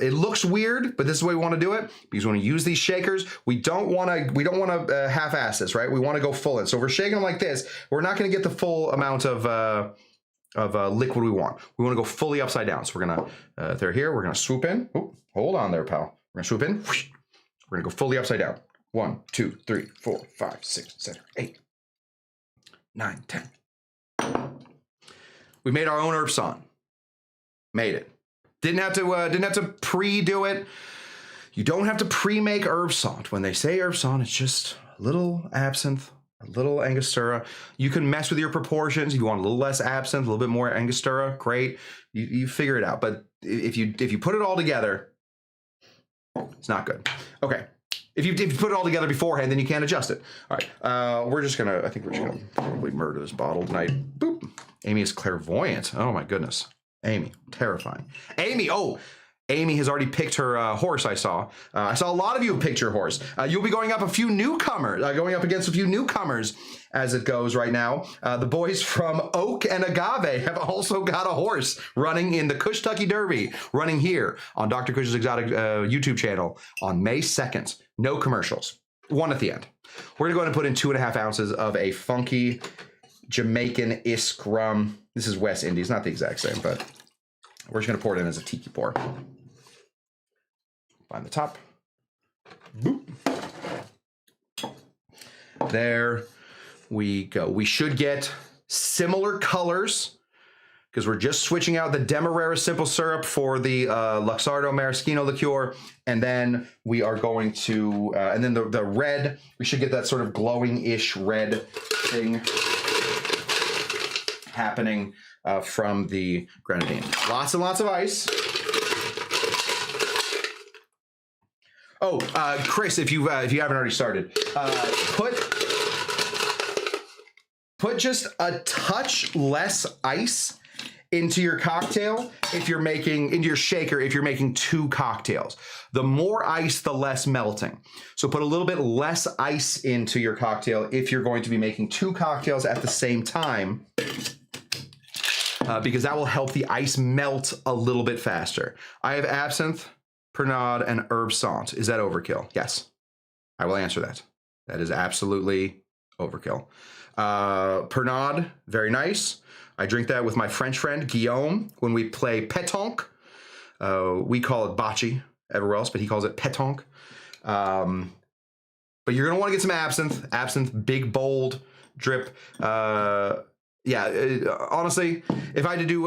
A: It looks weird, but this is the way we want to do it because we want to use these shakers. We don't want to half-ass this, right? We want to go full in. So if we're shaking them like this, we're not going to get the full amount of liquid we want. We want to go fully upside down. So we're gonna, they're here. We're gonna swoop in. Oh, hold on there, pal. We're gonna swoop in. We're gonna go fully upside down. 1, 2, 3, 4, 5, 6, 7, 8, 9, 10. We made our own herb sant. Made it. Didn't have to pre-do it. You don't have to pre-make herb sant. When they say herb sant, it's just a little absinthe, a little Angostura. You can mess with your proportions. If you want a little less absinthe, a little bit more Angostura, great. You figure it out. But if you put it all together, it's not good. Okay. If you put it all together beforehand, then you can't adjust it. All right. I think we're just gonna probably murder this bottle tonight. Boop. Amy is clairvoyant. Oh my goodness. Amy, terrifying. Amy has already picked her horse, I saw. I saw a lot of you pick your horse. You'll be going up against a few newcomers as it goes right now. The boys from Oak and Agave have also got a horse running in the Cush-Tucky Derby, running here on Dr. Cush's Exotic YouTube channel on May 2nd. No commercials. One at the end. We're gonna go ahead and put in 2.5 ounces of a funky Jamaican Isk rum. This is West Indies, not the exact same, but we're just going to pour it in as a tiki pour. Find the top. Boop. There we go. We should get similar colors because we're just switching out the Demerara simple syrup for the Luxardo Maraschino liqueur. And then we are going to, and then the red, we should get that sort of glowing-ish red thing happening from the grenadine. Lots and lots of ice. Oh, Chris, if you haven't already started, put just a touch less ice into your cocktail if you're making, into your shaker if you're making 2 cocktails. The more ice, the less melting. So put a little bit less ice into your cocktail if you're going to be making 2 cocktails at the same time, because that will help the ice melt a little bit faster. I have absinthe, Pernod, and Herb Sant. Is that overkill? Yes. I will answer that. That is absolutely overkill. Pernod, very nice. I drink that with my French friend, Guillaume, when we play pétanque. We call it bocce everywhere else, but he calls it pétanque. But you're going to want to get some absinthe. Absinthe, big, bold drip. Honestly, if I had to do,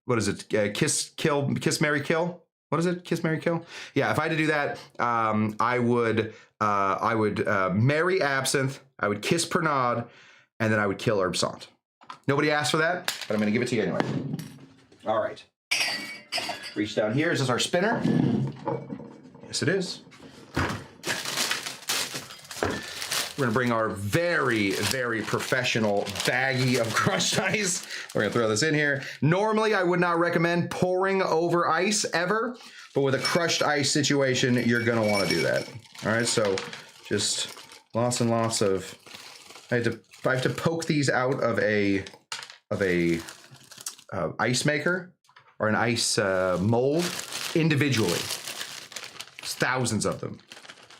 A: what is it? Kiss, Marry, Kill? What is it? Kiss, Marry, Kill? Yeah, if I had to do that, I would marry absinthe, I would kiss Pernod, and then I would kill Herb Sant. Nobody asked for that, but I'm going to give it to you anyway. All right. Reach down here. Is this our spinner? Yes, it is. We're going to bring our very, very professional baggie of crushed ice. We're going to throw this in here. Normally, I would not recommend pouring over ice ever, but with a crushed ice situation, you're going to want to do that. All right, so just lots and lots of... I have to poke these out of a ice maker or an ice mold individually. There's thousands of them.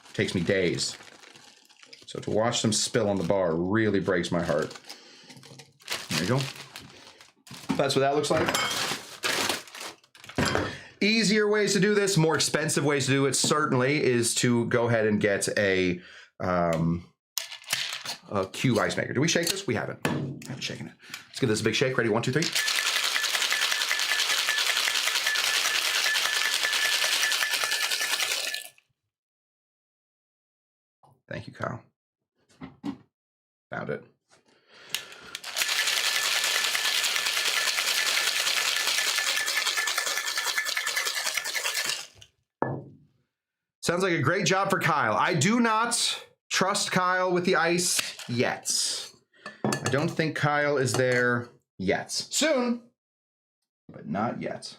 A: It takes me days. So to watch them spill on the bar really breaks my heart. There you go. That's what that looks like. Easier ways to do this, more expensive ways to do it certainly is to go ahead and get a cube ice maker. Do we shake this? We haven't. I haven't shaken it. Let's give this a big shake. Ready? 1, 2, 3. Thank you, Kyle. Found it. Sounds like a great job for Kyle. I do not trust Kyle with the ice yet. I don't think Kyle is there yet. Soon, but not yet.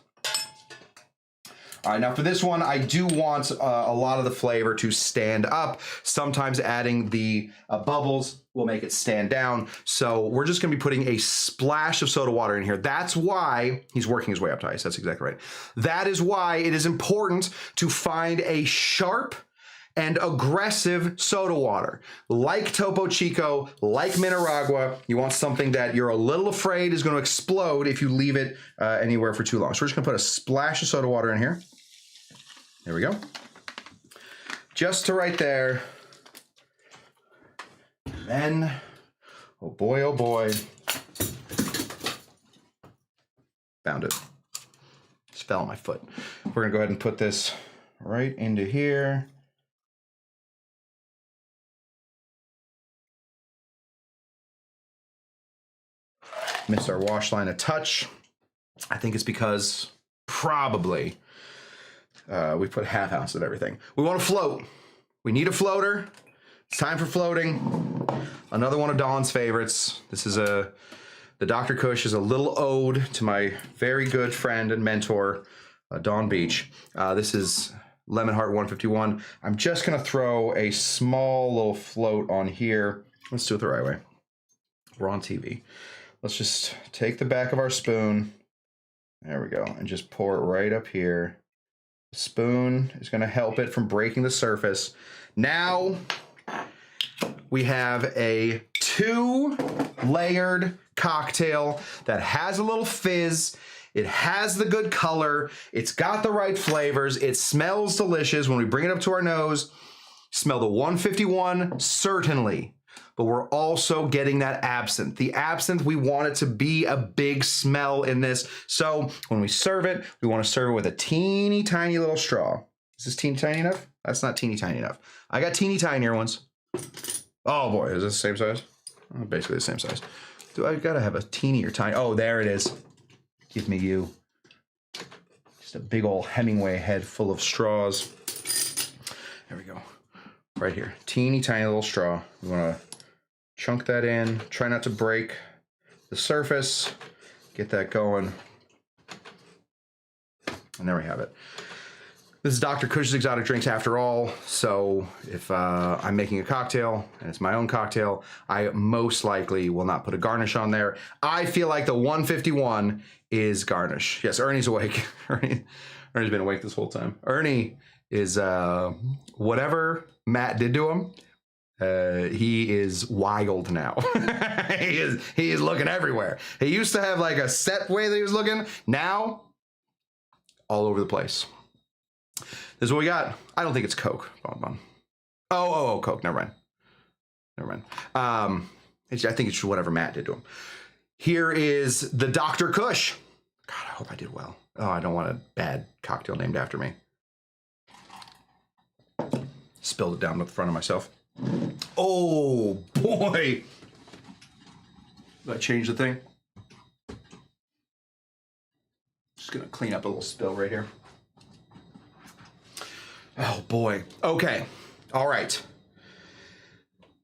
A: All right, now for this one, I do want a lot of the flavor to stand up. Sometimes adding the bubbles will make it stand down. So we're just gonna be putting a splash of soda water in here. That's why he's working his way up to ice. That's exactly right. That is why it is important to find a sharp and aggressive soda water. Like Topo Chico, like Mineragua, you want something that you're a little afraid is gonna explode if you leave it anywhere for too long. So we're just gonna put a splash of soda water in here. There we go. Just to right there. And then, oh boy. Found it. Just fell on my foot. We're gonna go ahead and put this right into here. Missed our wash line a touch. I think it's because probably we put ½ ounce of everything. We want to float. We need a floater. It's time for floating. Another one of Dawn's favorites. This is the Dr. Kush is a little ode to my very good friend and mentor, Dawn Beach. This is Lemon Heart 151. I'm just gonna throw a small little float on here. Let's do it the right way. We're on TV. Let's just take the back of our spoon. There we go. And just pour it right up here. The spoon is going to help it from breaking the surface. Now we have a 2-layered cocktail that has a little fizz. It has the good color. It's got the right flavors. It smells delicious. When we bring it up to our nose, smell the 151, certainly. But we're also getting that absinthe. The absinthe, we want it to be a big smell in this. So when we serve it, we want to serve it with a teeny tiny little straw. Is this teeny tiny enough? That's not teeny tiny enough. I got teeny tinier ones. Oh boy, is this the same size? Oh, basically the same size. Do I gotta have a teeny or tiny? Oh, there it is. Give me you. Just a big old Hemingway head full of straws. There we go. Right here. Teeny tiny little straw. We want to chunk that in. Try not to break the surface. Get that going. And there we have it. This is Dr. Cush's Exotic Drinks after all. So if I'm making a cocktail and it's my own cocktail, I most likely will not put a garnish on there. I feel like the 151 is garnish. Yes, Ernie's awake. Ernie's been awake this whole time. Ernie is whatever Matt did to him. He is wild now. he is looking everywhere. He used to have like a set way that he was looking. Now, all over the place. This is what we got. I don't think it's Coke. Oh, Coke. Never mind. I think it's whatever Matt did to him. Here is the Dr. Cush. God, I hope I did well. Oh, I don't want a bad cocktail named after me. Spilled it down to the front of myself. Oh, boy. Did I change the thing? Just going to clean up a little spill right here. Oh, boy. Okay. All right.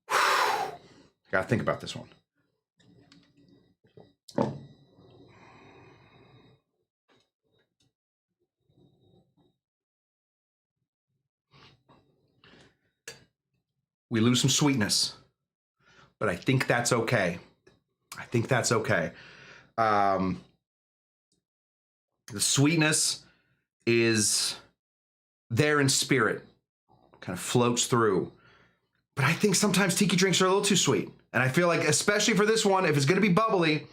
A: Got to think about this one. We lose some sweetness, but I think that's okay. The sweetness is there in spirit, kind of floats through. But I think sometimes tiki drinks are a little too sweet. And I feel like, especially for this one, if it's gonna be bubbly,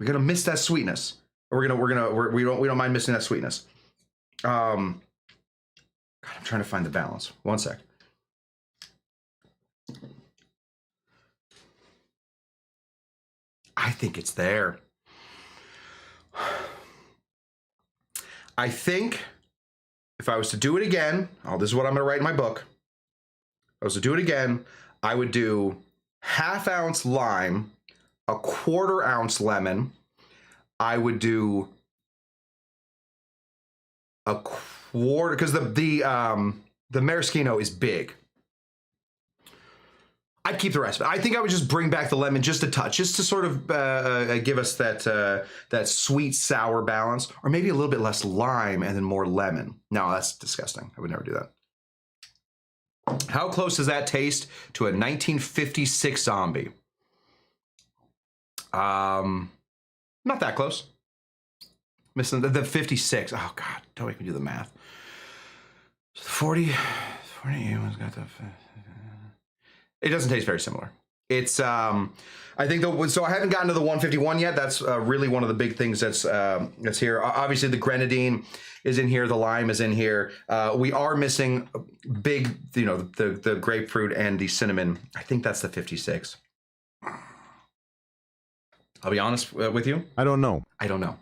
A: we're gonna miss that sweetness. Or we don't mind missing that sweetness. God, I'm trying to find the balance. One sec. I think it's there. I think if I was to do it again, this is what I'm going to write in my book. If I was to do it again, I would do 1/2 ounce lime, 1/4 ounce lemon. I would do a quarter, because the maraschino is big. I'd keep the rest of it. I think I would just bring back the lemon just a touch, just to sort of give us that sweet sour balance, or maybe a little bit less lime and then more lemon. No, that's disgusting. I would never do that. How close does that taste to a 1956 zombie? Not that close. Missing the 56. Oh God, don't make me do the math. 40. One's got the. It doesn't taste very similar. It's I think so I haven't gotten to the 151 yet. That's really one of the big things that's here. Obviously the grenadine is in here, the lime is in here. We are missing big, the grapefruit and the cinnamon. I think that's the 56. I'll be honest with you.
E: I don't know.
A: I don't know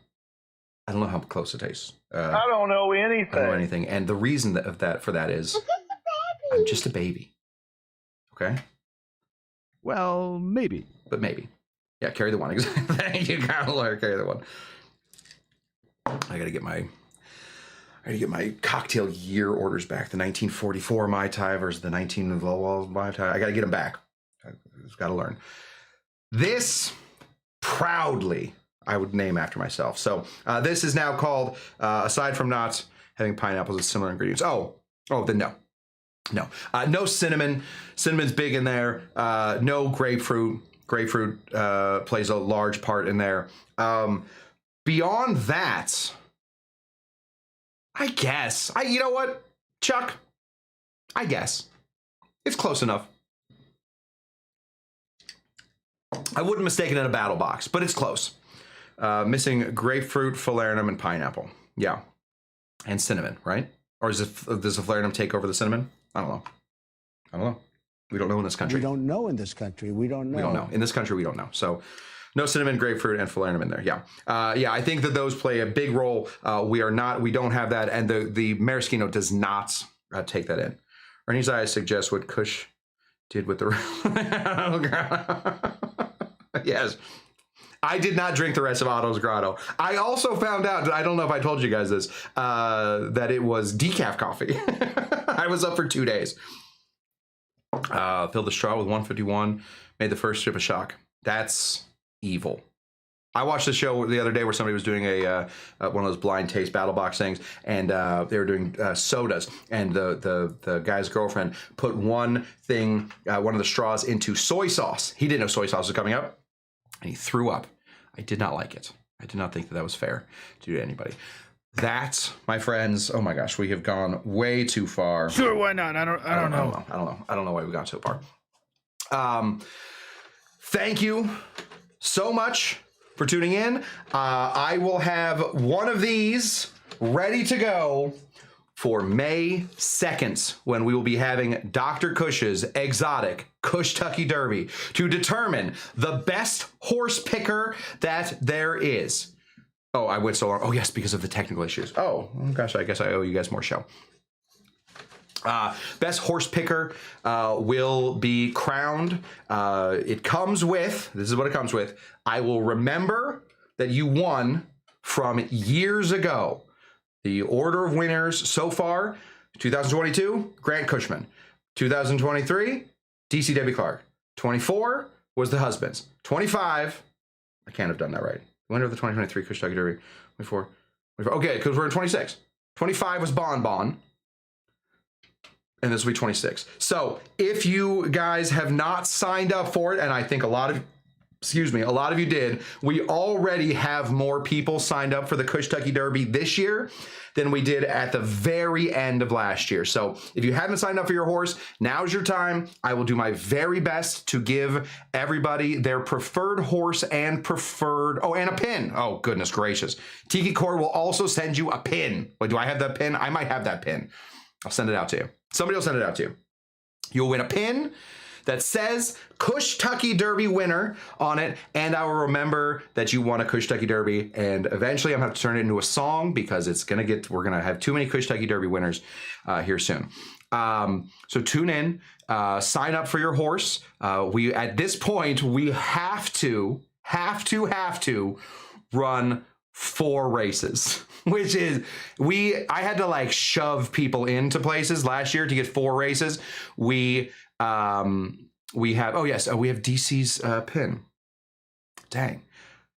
A: how close it tastes.
B: I don't know anything.
A: I don't know anything. And the reason for that is I'm just a baby. Okay?
E: Well, maybe.
A: But maybe. Yeah, carry the one. Thank you, Carol. Carry the one. I gotta get my cocktail year orders back. The 1944 Mai Tai versus the 19 Mai Tai. I gotta get them back. I've gotta learn. This, proudly, I would name after myself. So this is now called, aside from not having pineapples with similar ingredients. Then no. No cinnamon. Cinnamon's big in there. No grapefruit. Grapefruit plays a large part in there. Beyond that, I guess. You know what, Chuck? I guess. It's close enough. I wouldn't mistake it in a battle box, but it's close. Missing grapefruit, falernum, and pineapple. Yeah. And cinnamon, right? Or does the falernum take over the cinnamon? I don't know. We don't know in this country.
G: We don't know in this country. We don't know.
A: We don't know. In this country, we don't know. So no cinnamon, grapefruit, and falernum in there. Yeah. I think that those play a big role. We don't have that. And the maraschino does not take that in. Ernie's eyes suggest what Kush did with the... Yes. I did not drink the rest of Otto's Grotto. I also found out, I don't know if I told you guys this, that it was decaf coffee. I was up for 2 days. Filled the straw with 151, made the first trip a shock. That's evil. I watched the show the other day where somebody was doing one of those blind taste battle box things, and they were doing sodas, and the guy's girlfriend put one of the straws into soy sauce. He didn't know soy sauce was coming up, and he threw up. I did not like it. I did not think that was fair to do to anybody. That, my friends, oh my gosh, we have gone way too far.
H: Sure, why not? I don't know.
A: I don't know why we got so far. Thank you so much for tuning in. I will have one of these ready to go for May 2nd, when we will be having Dr. Cush's exotic Cush-Tucky Derby to determine the best horse picker that there is. Oh, I went so long. Oh, yes, because of the technical issues. Oh, gosh, I guess I owe you guys more show. Best horse picker will be crowned. It comes with, this is what it comes with. I will remember that you won from years ago. The order of winners so far, 2022, Grant Cushman. 2023, DC Debbie Clark. 24 was the husbands. 25, I can't have done that right. Winner of the 2023 Cush-Tucky Derby. 24. Okay, because we're in 26. 25 was Bon Bon. And this will be 26. So if you guys have not signed up for it, and I think a lot of you did, we already have more people signed up for the Cush-Tucky Derby this year than we did at the very end of last year. So if you haven't signed up for your horse, now's your time. I will do my very best to give everybody their preferred horse and and a pin. Oh, goodness gracious. Tiki Core will also send you a pin. Wait, do I have that pin? I might have that pin. I'll send it out to you. Somebody will send it out to you. You'll win a pin that says Cush-Tucky Derby winner on it, and I will remember that you won a Cush-Tucky Derby, and eventually I'm gonna have to turn it into a song because we're gonna have too many Cush-Tucky Derby winners here soon. So tune in, sign up for your horse. At this point, we have to run 4 races, which is, I had to like shove people into places last year to get 4 races. We have DC's pin. Dang.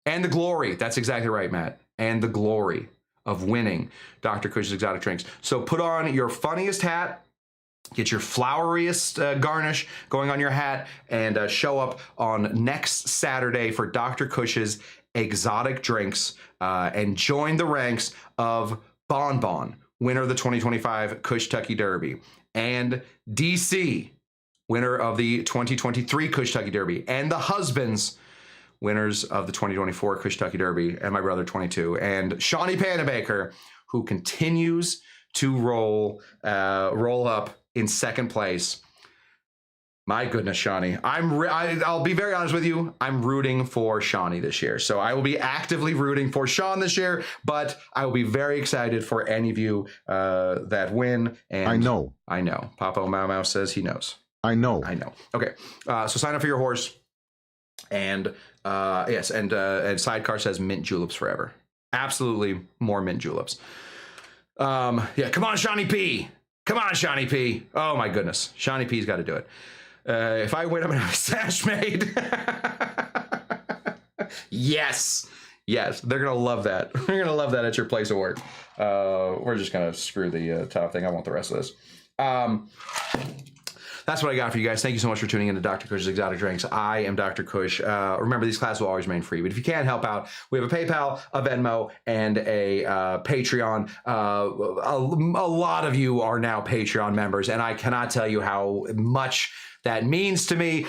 A: And the glory. That's exactly right, Matt. And the glory of winning Dr. Cush's Exotic Drinks. So put on your funniest hat, get your floweriest garnish going on your hat, and show up on next Saturday for Dr. Cush's Exotic Drinks and join the ranks of Bon Bon, winner of the 2025 Cush-Tucky Derby, and DC, winner of the 2023 Cush-Tucky Derby, and the husbands, winners of the 2024 Cush-Tucky Derby, and my brother 22, and Shawnee Panabaker, who continues to roll up in second place. My goodness, Shawnee. I'll be very honest with you. I'm rooting for Shawnee this year. So I will be actively rooting for Sean this year, but I will be very excited for any of you that win. And
E: I know.
A: Papa Mau Mau says he knows.
E: I know.
A: Okay. So sign up for your horse. And yes, and Sidecar says mint juleps forever. Absolutely more mint juleps. Yeah, come on, Shawnee P. Come on, Shawnee P. Oh my goodness. Shawnee P's got to do it. If I win, I'm gonna have a sash made. Yes. They're gonna love that. They're gonna love that at your place of work. We're just gonna screw the top thing. I want the rest of this. That's what I got for you guys. Thank you so much for tuning in to Dr. Cush's Exotic Drinks. I am Dr. Cush. Remember, these classes will always remain free, but if you can't help out, we have a PayPal, a Venmo, and a Patreon. A lot of you are now Patreon members, and I cannot tell you how much that means to me.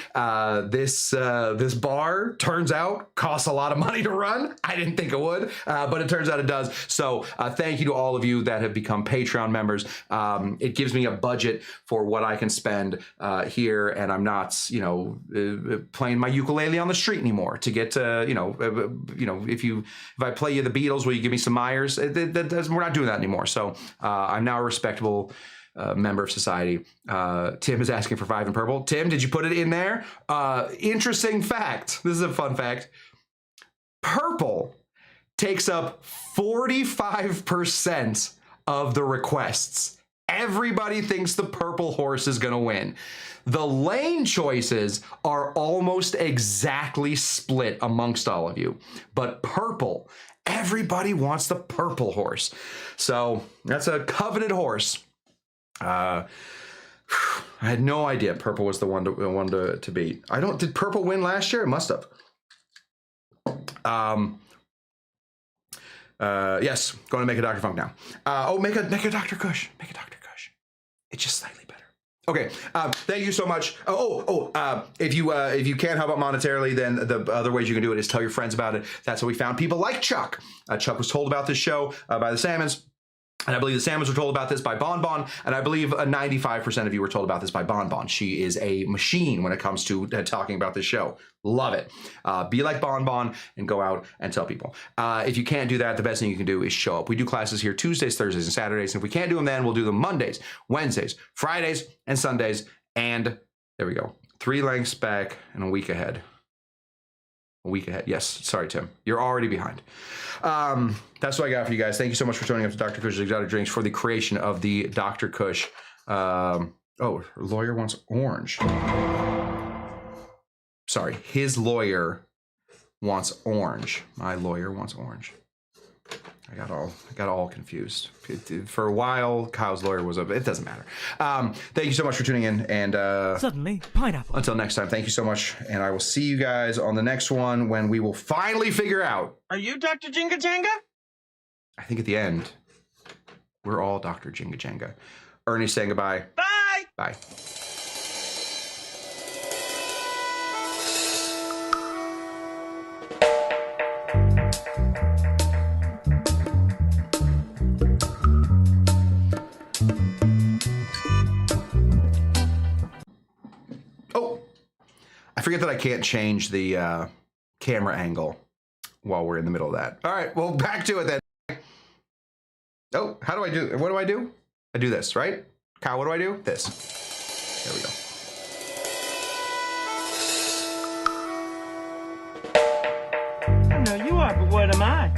A: This bar turns out costs a lot of money to run. I didn't think it would, but it turns out it does. So thank you to all of you that have become Patreon members. It gives me a budget for what I can spend here, and I'm not, playing my ukulele on the street anymore to get to, if I play you the Beatles, will you give me some Myers? We're not doing that anymore. So I'm now a respectable member of society. Tim is asking for 5 in purple. Tim, did you put it in there? Interesting fact. This is a fun fact. Purple takes up 45% of the requests. Everybody thinks the purple horse is going to win. The lane choices are almost exactly split amongst all of you. But purple, everybody wants the purple horse. So that's a coveted horse. I had no idea purple was the one to beat. Did purple win last year? It must have. Yes, going to make a Dr. Funk now. Make a Dr. Kush. Make a Dr. Kush. It's just slightly better. Okay, thank you so much. If you can't help out monetarily, then the other ways you can do it is tell your friends about it. That's how we found people like Chuck. Chuck was told about this show by the Salmons. And I believe the Salmons were told about this by Bon Bon, and I believe 95% of you were told about this by Bon Bon. She is a machine when it comes to talking about this show. Love it. Be like Bon Bon and go out and tell people. If you can't do that, the best thing you can do is show up. We do classes here Tuesdays, Thursdays, and Saturdays. And if we can't do them then, we'll do them Mondays, Wednesdays, Fridays, and Sundays. And there we go. 3 lengths back and a week ahead. A week ahead. Yes. Sorry, Tim. You're already behind. That's what I got for you guys. Thank you so much for joining up to Dr. Kush's Exotic Drinks for the creation of the Dr. Kush. Lawyer wants orange. Sorry. His lawyer wants orange. My lawyer wants orange. I got all confused. For a while, Kyle's lawyer was it doesn't matter. Thank you so much for tuning in, and
D: Suddenly, pineapple.
A: until next time, thank you so much, and I will see you guys on the next one when we will finally figure out.
I: Are you Dr. Jinga Janga?
A: I think at the end, we're all Dr. Jinga Janga. Ernie's saying goodbye.
I: Bye!
A: Bye. I forget that I can't change the camera angle while we're in the middle of that. All right, well, back to it then. Oh, what do I do? I do this, right? Kyle, what do I do? This. There we go.
I: I know you are, but what am I?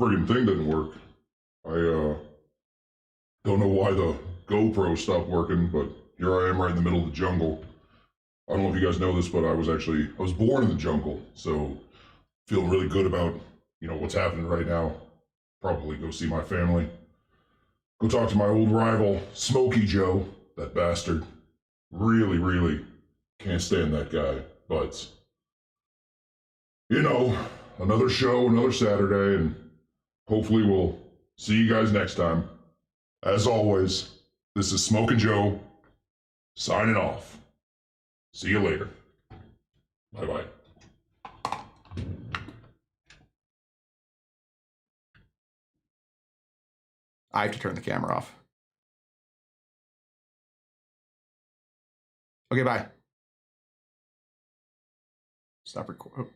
J: friggin' thing didn't work. I don't know why the GoPro stopped working, but here I am right in the middle of the jungle. I don't know if you guys know this, but I was born in the jungle, so feeling really good about, what's happening right now. Probably go see my family. Go talk to my old rival, Smokey Joe, that bastard. Really, really can't stand that guy, but, another show, another Saturday, and hopefully we'll see you guys next time. As always, this is Smokin' Joe, signing off. See you later. Bye-bye.
A: I have to turn the camera off. Okay, bye. Stop recording.